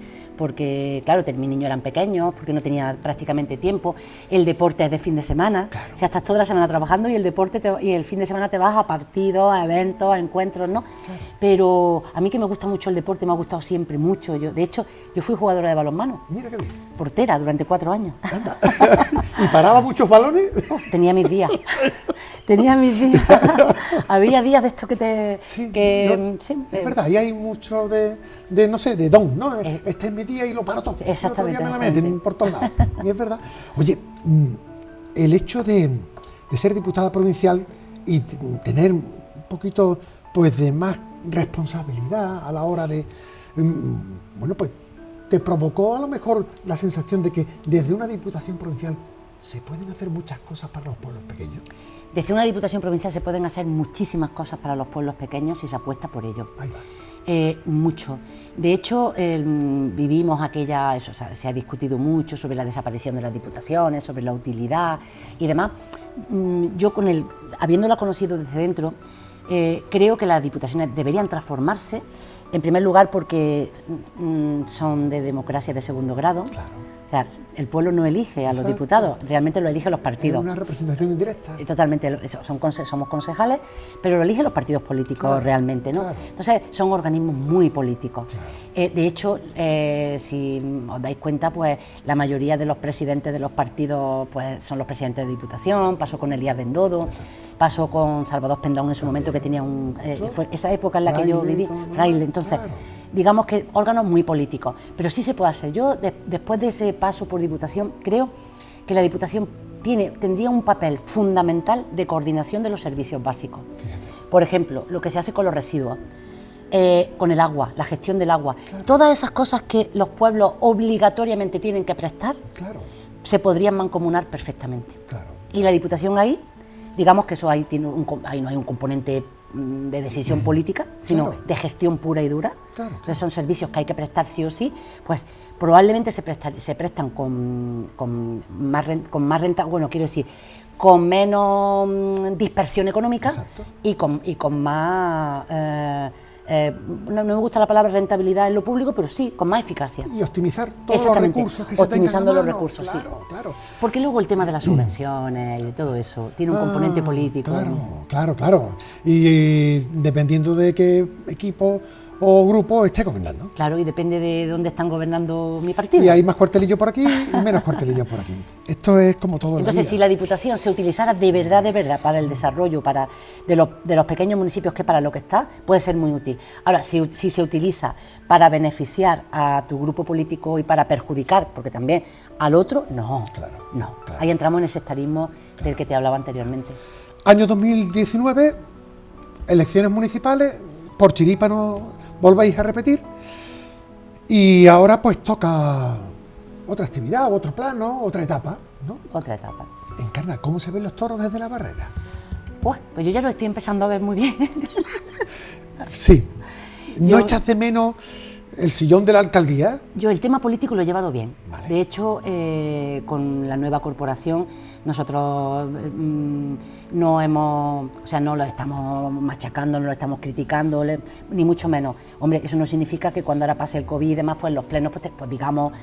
claro, mis niños eran pequeños, porque no tenía prácticamente tiempo. El deporte es de fin de semana, claro. O sea, estás toda la semana trabajando y el deporte y el fin de semana te vas a partidos, a eventos, a encuentros, ¿no? Claro. Pero a mí, que me gusta mucho el deporte, me ha gustado siempre mucho. De hecho, yo fui jugadora de balonmano. Mira qué bien. Portera durante 4 años. Anda. ¿Y paraba muchos balones? Tenía mis días. Tenía mis días. Había días de esto que te... Sí, sí, es verdad, y hay mucho de no sé, de don, ¿no? Este es mi día y lo paro todo. Exactamente. El otro día me la meten por todos lados. Y es verdad. Oye, el hecho de ser diputada provincial y tener un poquito pues de más responsabilidad a la hora de... bueno, pues te provocó a lo mejor la sensación de que desde una diputación provincial se pueden hacer muchas cosas para los pueblos pequeños. Desde una diputación provincial se pueden hacer muchísimas cosas para los pueblos pequeños si se apuesta por ello. Ahí va. Mucho. De hecho, vivimos eso, o sea, se ha discutido mucho sobre la desaparición de las diputaciones, sobre la utilidad y demás. Yo, habiéndola conocido desde dentro, creo que las diputaciones deberían transformarse, en primer lugar porque son de democracia de segundo grado. Claro. O sea, el pueblo no elige a los diputados, realmente lo eligen los partidos. Es una representación indirecta. Totalmente, somos concejales, pero lo eligen los partidos políticos, claro, realmente, ¿no? Claro. Entonces, son organismos muy políticos. Claro. De hecho, si os dais cuenta, pues la mayoría de los presidentes de los partidos pues son los presidentes de diputación. Pasó con Elías Bendodo, exacto, pasó con Salvador Pendón en su momento, que tenía fue esa época en la que yo viví, Fraile. Entonces, claro, digamos que órganos muy políticos, pero sí se puede hacer. Yo, después de ese paso por diputación, creo que la diputación tendría un papel fundamental de coordinación de los servicios básicos. Por ejemplo, lo que se hace con los residuos, con el agua, la gestión del agua, claro, todas esas cosas que los pueblos obligatoriamente tienen que prestar, claro, se podrían mancomunar perfectamente. Claro. Y la diputación ahí, digamos que eso ahí no hay un componente de decisión política, sino claro, de gestión pura y dura. Claro. Son servicios que hay que prestar sí o sí, pues probablemente se prestan con más renta, bueno, quiero decir, con menos dispersión económica. Exacto. y con más... no me gusta la palabra rentabilidad en lo público, pero sí, con más eficacia. Y optimizar todos los recursos que se optimizando tengan a los mano. recursos, claro, sí. Claro. Porque luego el tema de las subvenciones y de todo eso tiene un componente político. Claro. Y dependiendo de qué equipo o grupo esté gobernando. Claro, y depende de dónde están gobernando mi partido. Y hay más cuartelillos por aquí y menos cuartelillos por aquí. Esto es como todo. Entonces, si la Diputación se utilizara de verdad para el desarrollo de los pequeños municipios, que para lo que está, puede ser muy útil. Ahora, si se utiliza para beneficiar a tu grupo político y para perjudicar, porque también al otro, no. Claro. Ahí entramos en ese estarismo del que te hablaba anteriormente. Año 2019, elecciones municipales, por chiripa no volváis a repetir, y ahora pues toca otra actividad, otro plano, otra etapa, ¿no? Otra etapa. Encarna, ¿cómo se ven los toros desde la barrera? Pues yo ya lo estoy empezando a ver muy bien. Sí. ¿No echas de menos el sillón de la alcaldía? Yo el tema político lo he llevado bien. Vale. De hecho, con la nueva corporación nosotros no lo estamos machacando, no lo estamos criticando, ni mucho menos. Hombre, eso no significa que cuando ahora pase el COVID y demás, pues los plenos, pues digamos,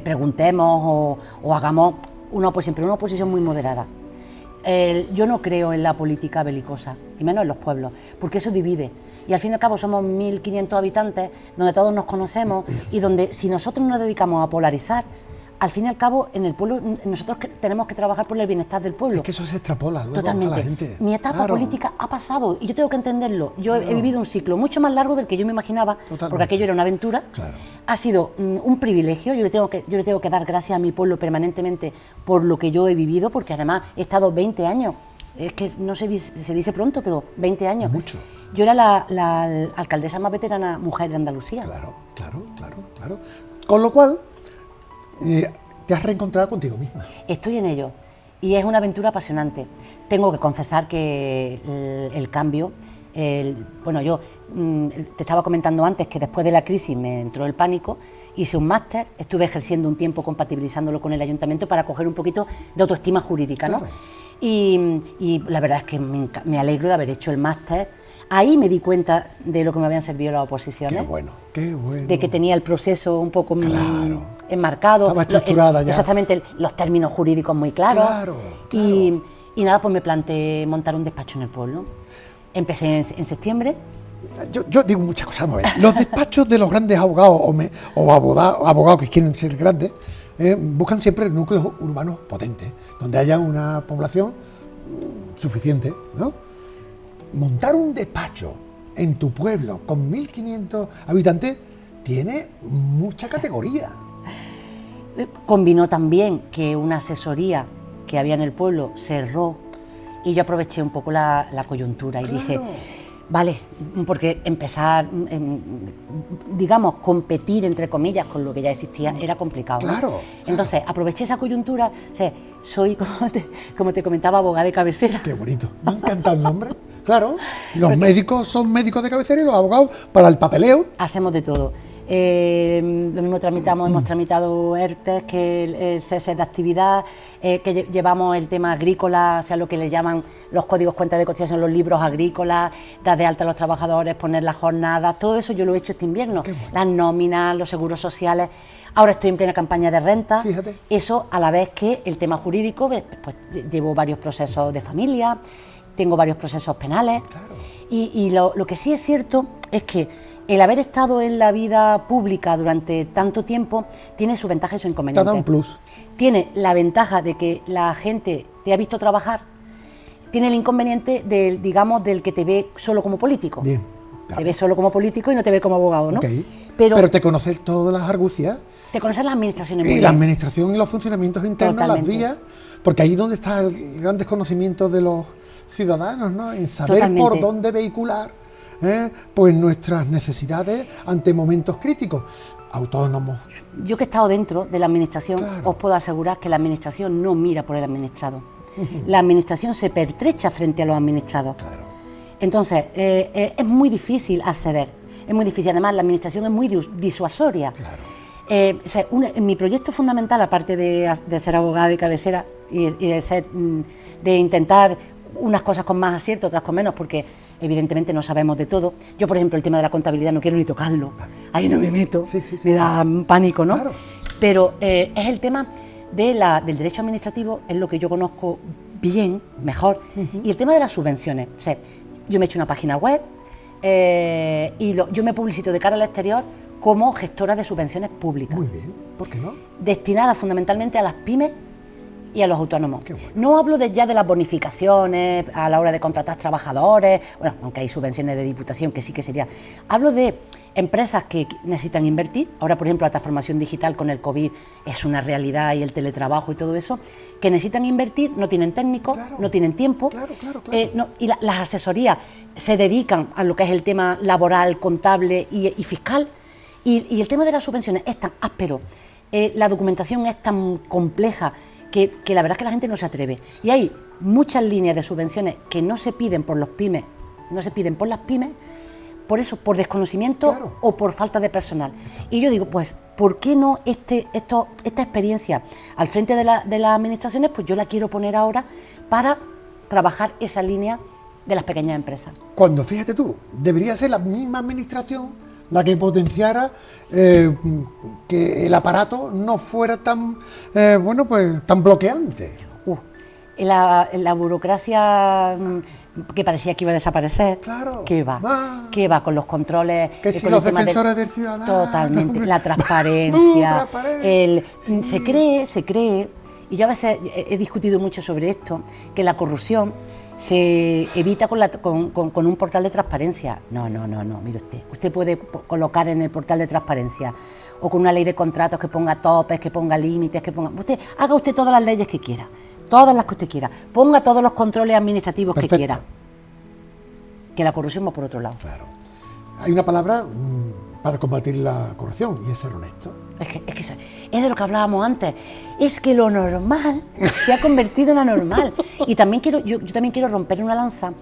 preguntemos o hagamos una oposición, pero una oposición muy moderada. Yo no creo en la política belicosa, y menos en los pueblos, porque eso divide. Y al fin y al cabo somos 1.500 habitantes, donde todos nos conocemos, y donde si nosotros nos dedicamos a polarizar, al fin y al cabo en el pueblo nosotros tenemos que trabajar por el bienestar del pueblo. Es que eso se extrapola luego totalmente. A la gente. Mi etapa política ha pasado y yo tengo que entenderlo. Yo he vivido un ciclo mucho más largo del que yo me imaginaba, porque aquello era una aventura. Claro. Ha sido un privilegio. Yo le tengo que dar gracias a mi pueblo permanentemente por lo que yo he vivido, porque además he estado 20 años. Es que no se dice pronto, pero 20 años. Mucho. Yo era la alcaldesa más veterana mujer de Andalucía. Claro. Con lo cual, te has reencontrado contigo misma. Estoy en ello y es una aventura apasionante. Tengo que confesar que el cambio, yo te estaba comentando antes que después de la crisis me entró el pánico, hice un máster, estuve ejerciendo un tiempo compatibilizándolo con el ayuntamiento para coger un poquito de autoestima jurídica, ¿no? Claro. Y la verdad es que me alegro de haber hecho el máster. Ahí me di cuenta de lo que me habían servido las oposiciones. Qué bueno, qué bueno. De que tenía el proceso un poco Claro. enmarcado. Estaba estructurada ya. Exactamente, los términos jurídicos muy claros. Claro, Y nada, pues me planteé montar un despacho en el pueblo. Empecé en septiembre. Yo digo muchas cosas, vamos a ver. Los despachos de los grandes abogados o abogados que quieren ser grandes buscan siempre núcleos urbanos potentes, donde haya una población suficiente, ¿no? Montar un despacho en tu pueblo con 1.500 habitantes tiene mucha categoría. Combinó también que una asesoría que había en el pueblo cerró y yo aproveché un poco la coyuntura y Claro. dije, vale, porque empezar, digamos, competir entre comillas con lo que ya existía era complicado, ¿no? Claro. Entonces aproveché esa coyuntura, o sea, soy, como te comentaba, abogada de cabecera. Qué bonito. Me ha encantado el nombre. Claro. Los médicos son médicos de cabecera y los abogados para el papeleo. Hacemos de todo. Lo mismo hemos tramitado ERTES, que el cese de actividad, que llevamos el tema agrícola, o sea, lo que le llaman los códigos cuentas de cotización, los libros agrícolas, dar de alta a los trabajadores, poner las jornadas, todo eso yo lo he hecho este invierno. Qué bueno. Las nóminas, los seguros sociales. Ahora estoy en plena campaña de renta. Fíjate. Eso a la vez que el tema jurídico, pues llevo varios procesos de familia, tengo varios procesos penales. Claro. Y lo que sí es cierto es que el haber estado en la vida pública durante tanto tiempo tiene su ventaja y su Te ha inconveniente. dado un plus. Tiene la ventaja de que la gente te ha visto trabajar, tiene el inconveniente del, digamos, del que te ve solo como político. Bien. Te ve solo como político y no te ve como abogado, ¿no? Ok. Pero Pero te conoces todas las argucias te conoces las administraciones y muy la bien. administración y los funcionamientos internos, Totalmente. las vías, porque ahí es donde está el gran desconocimiento de los ciudadanos, ¿no? En saber Totalmente. por dónde vehicular pues nuestras necesidades ante momentos críticos. Autónomos. Yo que he estado dentro de la administración, Claro. os puedo asegurar que la administración no mira por el administrado. La administración se pertrecha frente a los administrados. Claro. Entonces, es muy difícil acceder, es muy difícil. Además, la administración es muy disuasoria. Claro. O sea, mi proyecto fundamental, aparte de ser abogada de cabecera y de intentar unas cosas con más acierto, otras con menos, porque evidentemente no sabemos de todo. Yo, por ejemplo, el tema de la contabilidad no quiero ni tocarlo, ahí no me meto, Sí, sí, sí, me da pánico, ¿no? Claro. Pero es el tema del derecho administrativo, es lo que yo conozco bien, mejor, y el tema de las subvenciones. O sea, yo me he hecho una página web y yo me publicito de cara al exterior como gestora de subvenciones públicas, Muy bien. ¿Por qué no? destinadas fundamentalmente a las pymes y a los autónomos. Qué bueno. No hablo ya de las bonificaciones a la hora de contratar trabajadores, bueno, aunque hay subvenciones de diputación que sí que sería. Hablo de empresas que necesitan invertir. Ahora, por ejemplo, la transformación digital con el COVID es una realidad y el teletrabajo y todo eso, que necesitan invertir, no tienen técnicos, Claro. no tienen tiempo. Claro, claro, claro. Y las asesorías se dedican a lo que es el tema laboral, contable y fiscal. Y el tema de las subvenciones es tan áspero, la documentación es tan compleja que la verdad es que la gente no se atreve. Y hay muchas líneas de subvenciones que no se piden por los pymes, no se piden por las pymes, por eso, por desconocimiento Claro. o por falta de personal. Y yo digo, pues, ¿por qué no esta experiencia al frente de las administraciones? Pues yo la quiero poner ahora para trabajar esa línea de las pequeñas empresas. Cuando, fíjate tú, debería ser la misma administración la que potenciara que el aparato no fuera tan, pues tan bloqueante. La burocracia que parecía que iba a desaparecer, Claro. ¿qué va? Ah. ¿Qué va con los controles? Que si con los el tema defensores del ciudadano. Totalmente, la transparencia, Transparencia. Sí. se cree, y yo a veces he discutido mucho sobre esto, que la corrupción se evita con un portal de transparencia. No, mire usted puede colocar en el portal de transparencia o con una ley de contratos que ponga topes, que ponga límites, haga usted todas las leyes que quiera, todas las que usted quiera, ponga todos los controles administrativos Perfecto. que quiera, que la corrupción va por otro lado. Claro. Hay una palabra para combatir la corrupción y es ser honesto. Es que es de lo que hablábamos antes. Es que lo normal se ha convertido en anormal. Y también yo también quiero romper una lanza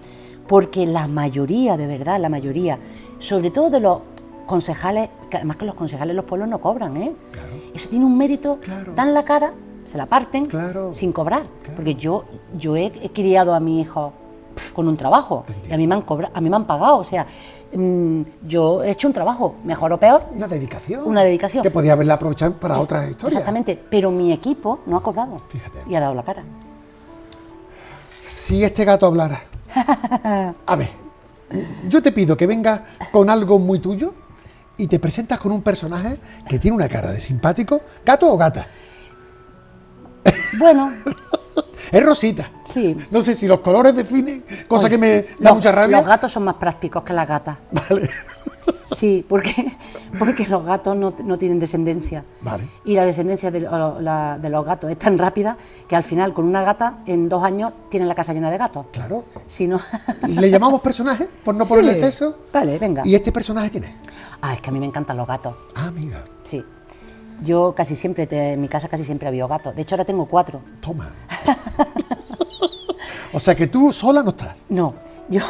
porque la mayoría, de verdad, la mayoría, sobre todo de los concejales, que además que los concejales de los pueblos no cobran, ¿eh? Claro. Eso tiene un mérito, Claro. dan la cara, se la parten Claro. sin cobrar. Claro. Porque yo he criado a mi hijo con un trabajo y a mí me han cobrado, a mí me han pagado, o sea, yo he hecho un trabajo, mejor o peor. Una dedicación. Una dedicación. Que podía haberla aprovechado para otras historias. Exactamente, pero mi equipo no ha cobrado. Fíjate. Y ha dado la cara. Si este gato hablara. A ver, yo te pido que vengas con algo muy tuyo y te presentas con un personaje que tiene una cara de simpático. ¿Gato o gata? Bueno, Es Rosita. sí. No sé si los colores definen, cosa Oye, que me da mucha rabia. Los gatos son más prácticos que las gatas. Vale. Sí, porque los gatos no tienen descendencia. Vale. Y la descendencia de los gatos es tan rápida que al final con una gata en 2 años tienen la casa llena de gatos. Claro. Si no... ¿Le llamamos personaje por no Sí. ponerle sexo? Vale, venga. ¿Y este personaje quién es? Ah, es que a mí me encantan los gatos. Ah, mira. Sí. Yo casi siempre, en mi casa casi siempre había gatos. De hecho, ahora tengo 4. Toma. O sea que tú sola no estás. No, yo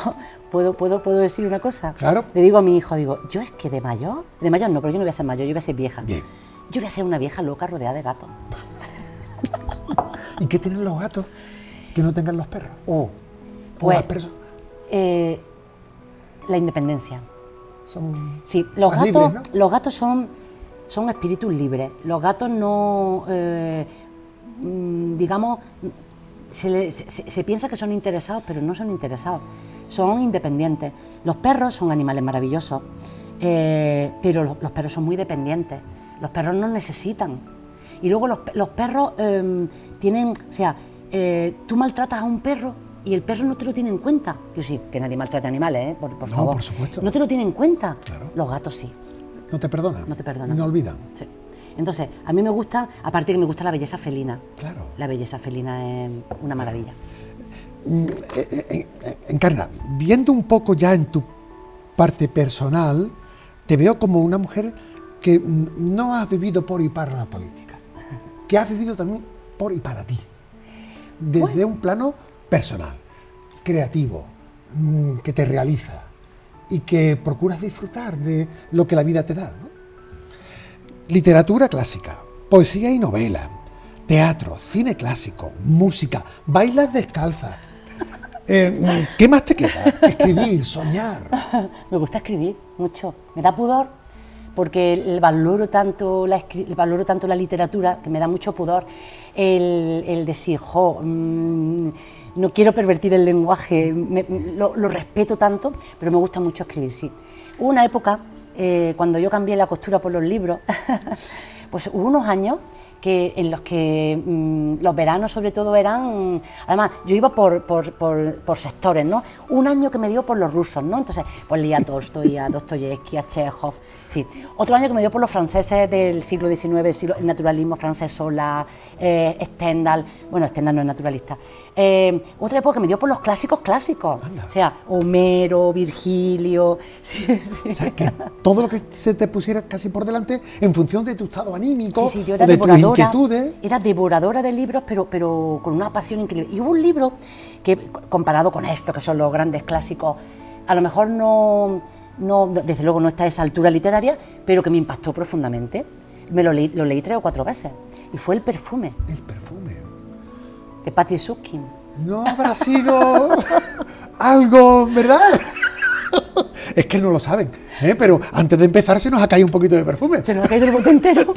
puedo decir una cosa. Claro. Le digo a mi hijo, yo es que de mayor no, pero yo no voy a ser mayor, yo voy a ser vieja. Bien. Yo voy a ser una vieja loca rodeada de gatos. ¿Y qué tienen los gatos que no tengan los perros? O Pues, las personas. La independencia. Son Sí, los más gatos, libres, ¿no? los gatos son espíritus libres. Los gatos no, digamos, se piensa que son interesados, pero no son interesados. Son independientes. Los perros son animales maravillosos, pero los perros son muy dependientes. Los perros no necesitan. Y luego los perros tienen, o sea, tú maltratas a un perro y el perro no te lo tiene en cuenta. Yo sí, que nadie maltrate animales, por No, favor. por supuesto. No te lo tiene en cuenta. Claro. Los gatos sí. No te perdonan. No te perdonan. Y no olvidan. Sí. Entonces, a mí me gusta, aparte que me gusta la belleza felina. Claro. La belleza felina es una maravilla. Encarna, viendo un poco ya en tu parte personal, te veo como una mujer que no has vivido por y para la política, que has vivido también por y para ti, desde un plano personal, creativo, que te realiza y que procuras disfrutar de lo que la vida te da, ¿no? Literatura clásica, poesía y novela, teatro, cine clásico, música, bailas descalzas. ¿Qué más te queda? Escribir, soñar. Me gusta escribir mucho. Me da pudor porque valoro tanto la literatura, que me da mucho pudor el decir, no quiero pervertir el lenguaje, lo respeto tanto, pero me gusta mucho escribir, sí. Hubo una época, cuando yo cambié la costura por los libros, pues hubo unos años en los que los veranos sobre todo eran, además yo iba por sectores, ¿no? Un año que me dio por los rusos, ¿no? Entonces pues leía a Tolstoy, a Dostoyevsky, a Chekhov, sí. Otro año que me dio por los franceses del siglo XIX, el naturalismo francés, Zola, Stendhal, bueno, Stendhal no es naturalista. Otra época que me dio por los clásicos, Anda. o sea, Homero, Virgilio, sí. O sea, que todo lo que se te pusiera casi por delante en función de tu estado anímico, Sí, yo o era de tus devoradora, inquietudes. era devoradora de libros, pero con una pasión increíble. Y hubo un libro que, comparado con esto, que son los grandes clásicos, a lo mejor no, desde luego no está a esa altura literaria, pero que me impactó profundamente. Lo leí 3 o 4 veces, y fue El perfume, El perfume. de Patrick Süskind. No habrá sido algo, ¿verdad? Es que no lo saben, pero antes de empezar se nos ha caído un poquito de perfume. Se nos ha caído el bote entero.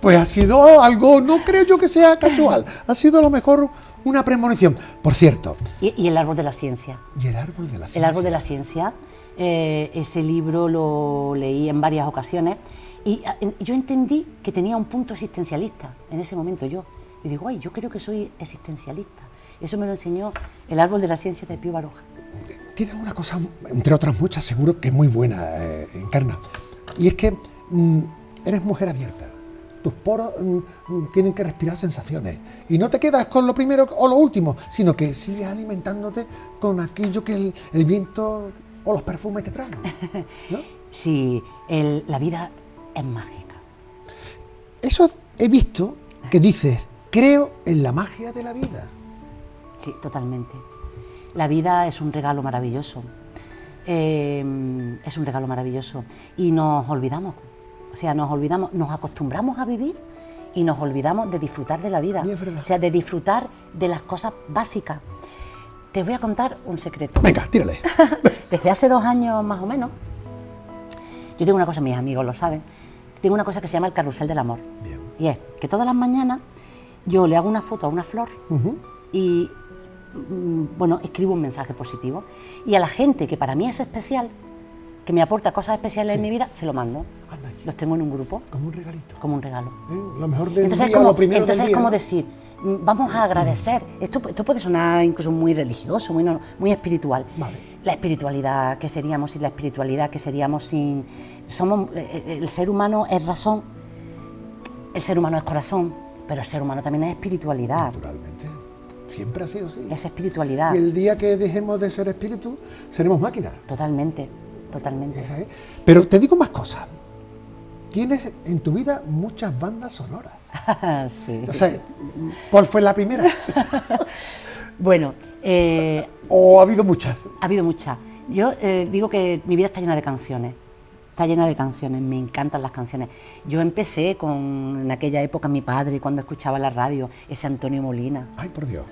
Pues ha sido algo, no creo yo que sea casual, ha sido a lo mejor una premonición. Por cierto, Y El árbol de la ciencia. y el árbol de la ciencia. El árbol de la ciencia, ese libro lo leí en varias ocasiones y yo entendí que tenía un punto existencialista en ese momento yo. Y digo, ay, yo creo que soy existencialista. Eso me lo enseñó El árbol de la ciencia de Pío Baroja. Tienes una cosa, entre otras muchas, seguro que es muy buena, Encarna, y es que eres mujer abierta. Tus poros tienen que respirar sensaciones y no te quedas con lo primero o lo último, sino que sigues alimentándote con aquello que el viento o los perfumes te traen, ¿no? Sí, la vida es mágica. Eso he visto que dices, creo en la magia de la vida. Sí, totalmente. La vida es un regalo maravilloso. Es un regalo maravilloso y nos olvidamos. O sea, nos acostumbramos a vivir y nos olvidamos de disfrutar de la vida. Y es verdad. O sea, de disfrutar de las cosas básicas. Te voy a contar un secreto. Venga, tírale. Desde hace 2 años más o menos, yo tengo una cosa, mis amigos lo saben, tengo una cosa que se llama el carrusel del amor. Bien. Y es que todas las mañanas yo le hago una foto a una flor y, bueno, escribo un mensaje positivo. Y a la gente que para mí es especial, que me aporta cosas especiales en mi vida, se lo mando. Anda, Los tengo en un grupo, como un regalito. como un regalo. Lo mejor del Entonces, día, lo primero del es día. como decir, vamos a agradecer. Esto puede sonar incluso muy religioso, muy espiritual. Vale. La espiritualidad, ¿qué seríamos sin la espiritualidad? ¿Qué seríamos sin...? El ser humano es razón, el ser humano es corazón, pero el ser humano también es espiritualidad. Naturalmente. Siempre ha sido así. Es espiritualidad. Y el día que dejemos de ser espíritu, seremos máquinas. Totalmente, totalmente. Esa es. Pero te digo más cosas. Tienes en tu vida muchas bandas sonoras. Sí. O sea, ¿cuál fue la primera? Bueno, ¿O ha habido muchas? ha habido muchas. Yo digo que mi vida está llena de canciones. Está llena de canciones, me encantan las canciones. Yo empecé en aquella época mi padre, cuando escuchaba la radio, ese Antonio Molina. Ay, por Dios.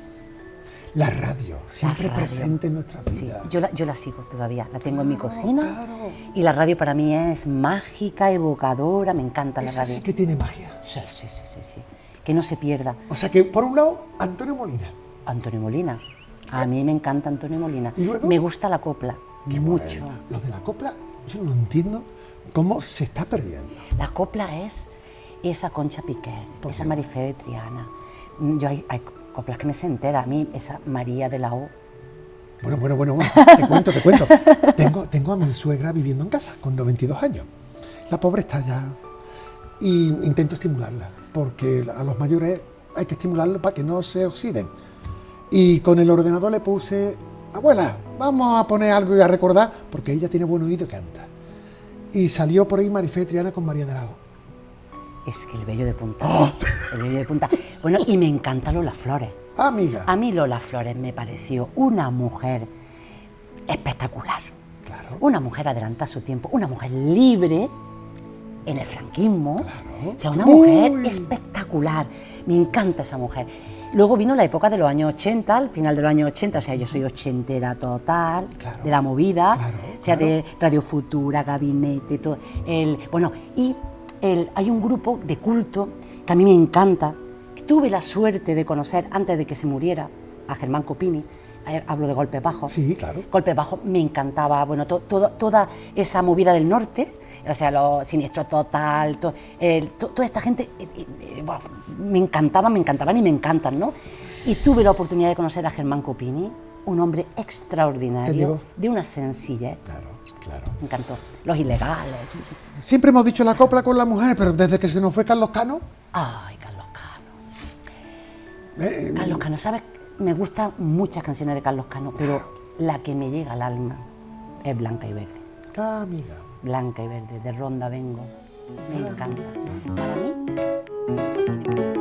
La radio, siempre radio. presente en nuestra Sí, vida. yo la sigo todavía, la tengo en mi cocina. Claro. Y la radio para mí es mágica, evocadora, me encanta la Esa radio. sí que tiene magia. Sí, sí, sí, sí, sí. Que no se pierda. O sea que, por un lado, Antonio Molina. Antonio Molina. A mí me encanta Antonio Molina. ¿Y luego? Me gusta la copla, Qué mucho. bueno. Lo de la copla, yo no entiendo cómo se está perdiendo. La copla es esa Concha Piquer, ¿Por esa qué? Marifé de Triana. Yo hay coplas que me se entera. A mí, esa María de la O. Bueno, te cuento. Tengo a mi suegra viviendo en casa, con 92 años. La pobre está ya. Y intento estimularla, porque a los mayores hay que estimularlos para que no se oxiden. Y con el ordenador le puse, abuela, vamos a poner algo y a recordar, porque ella tiene buen oído y canta. Y salió por ahí Marifé de Triana con María de la O. Es que el vello de punta. ¡Oh! El vello de punta. Bueno, y me encanta Lola Flores. Amiga. A mí Lola Flores me pareció una mujer espectacular. Claro. Una mujer adelantada a su tiempo, una mujer libre en el franquismo. Claro. O sea, una Uy. mujer espectacular. Me encanta esa mujer. Luego vino la época de los años 80, al final de los años 80, o sea, yo soy ochentera total, Claro. de la movida, Claro, o sea, claro. de Radio Futura, Gabinete, todo. Hay un grupo de culto que a mí me encanta, que tuve la suerte de conocer antes de que se muriera, a Germán Copini. Hablo de Golpes Bajos. Sí, claro. Golpes Bajos me encantaba, bueno, toda esa movida del norte, o sea, los Siniestro Total, toda esta gente, bueno, me encantaban y me encantan, ¿no? Y tuve la oportunidad de conocer a Germán Copini, un hombre ¿Te extraordinario, llegó? de una sencillez, Claro. me encantó. Los Ilegales, sí, sí. Siempre hemos dicho la copla con la mujer, pero desde que se nos fue Carlos Cano, Ay, Carlos Cano. Carlos Cano, ¿sabes? Me gustan muchas canciones de Carlos Cano, pero la que me llega al alma es Blanca y Verde. amiga. Blanca y Verde, de Ronda Vengo. Me encanta. Para mí,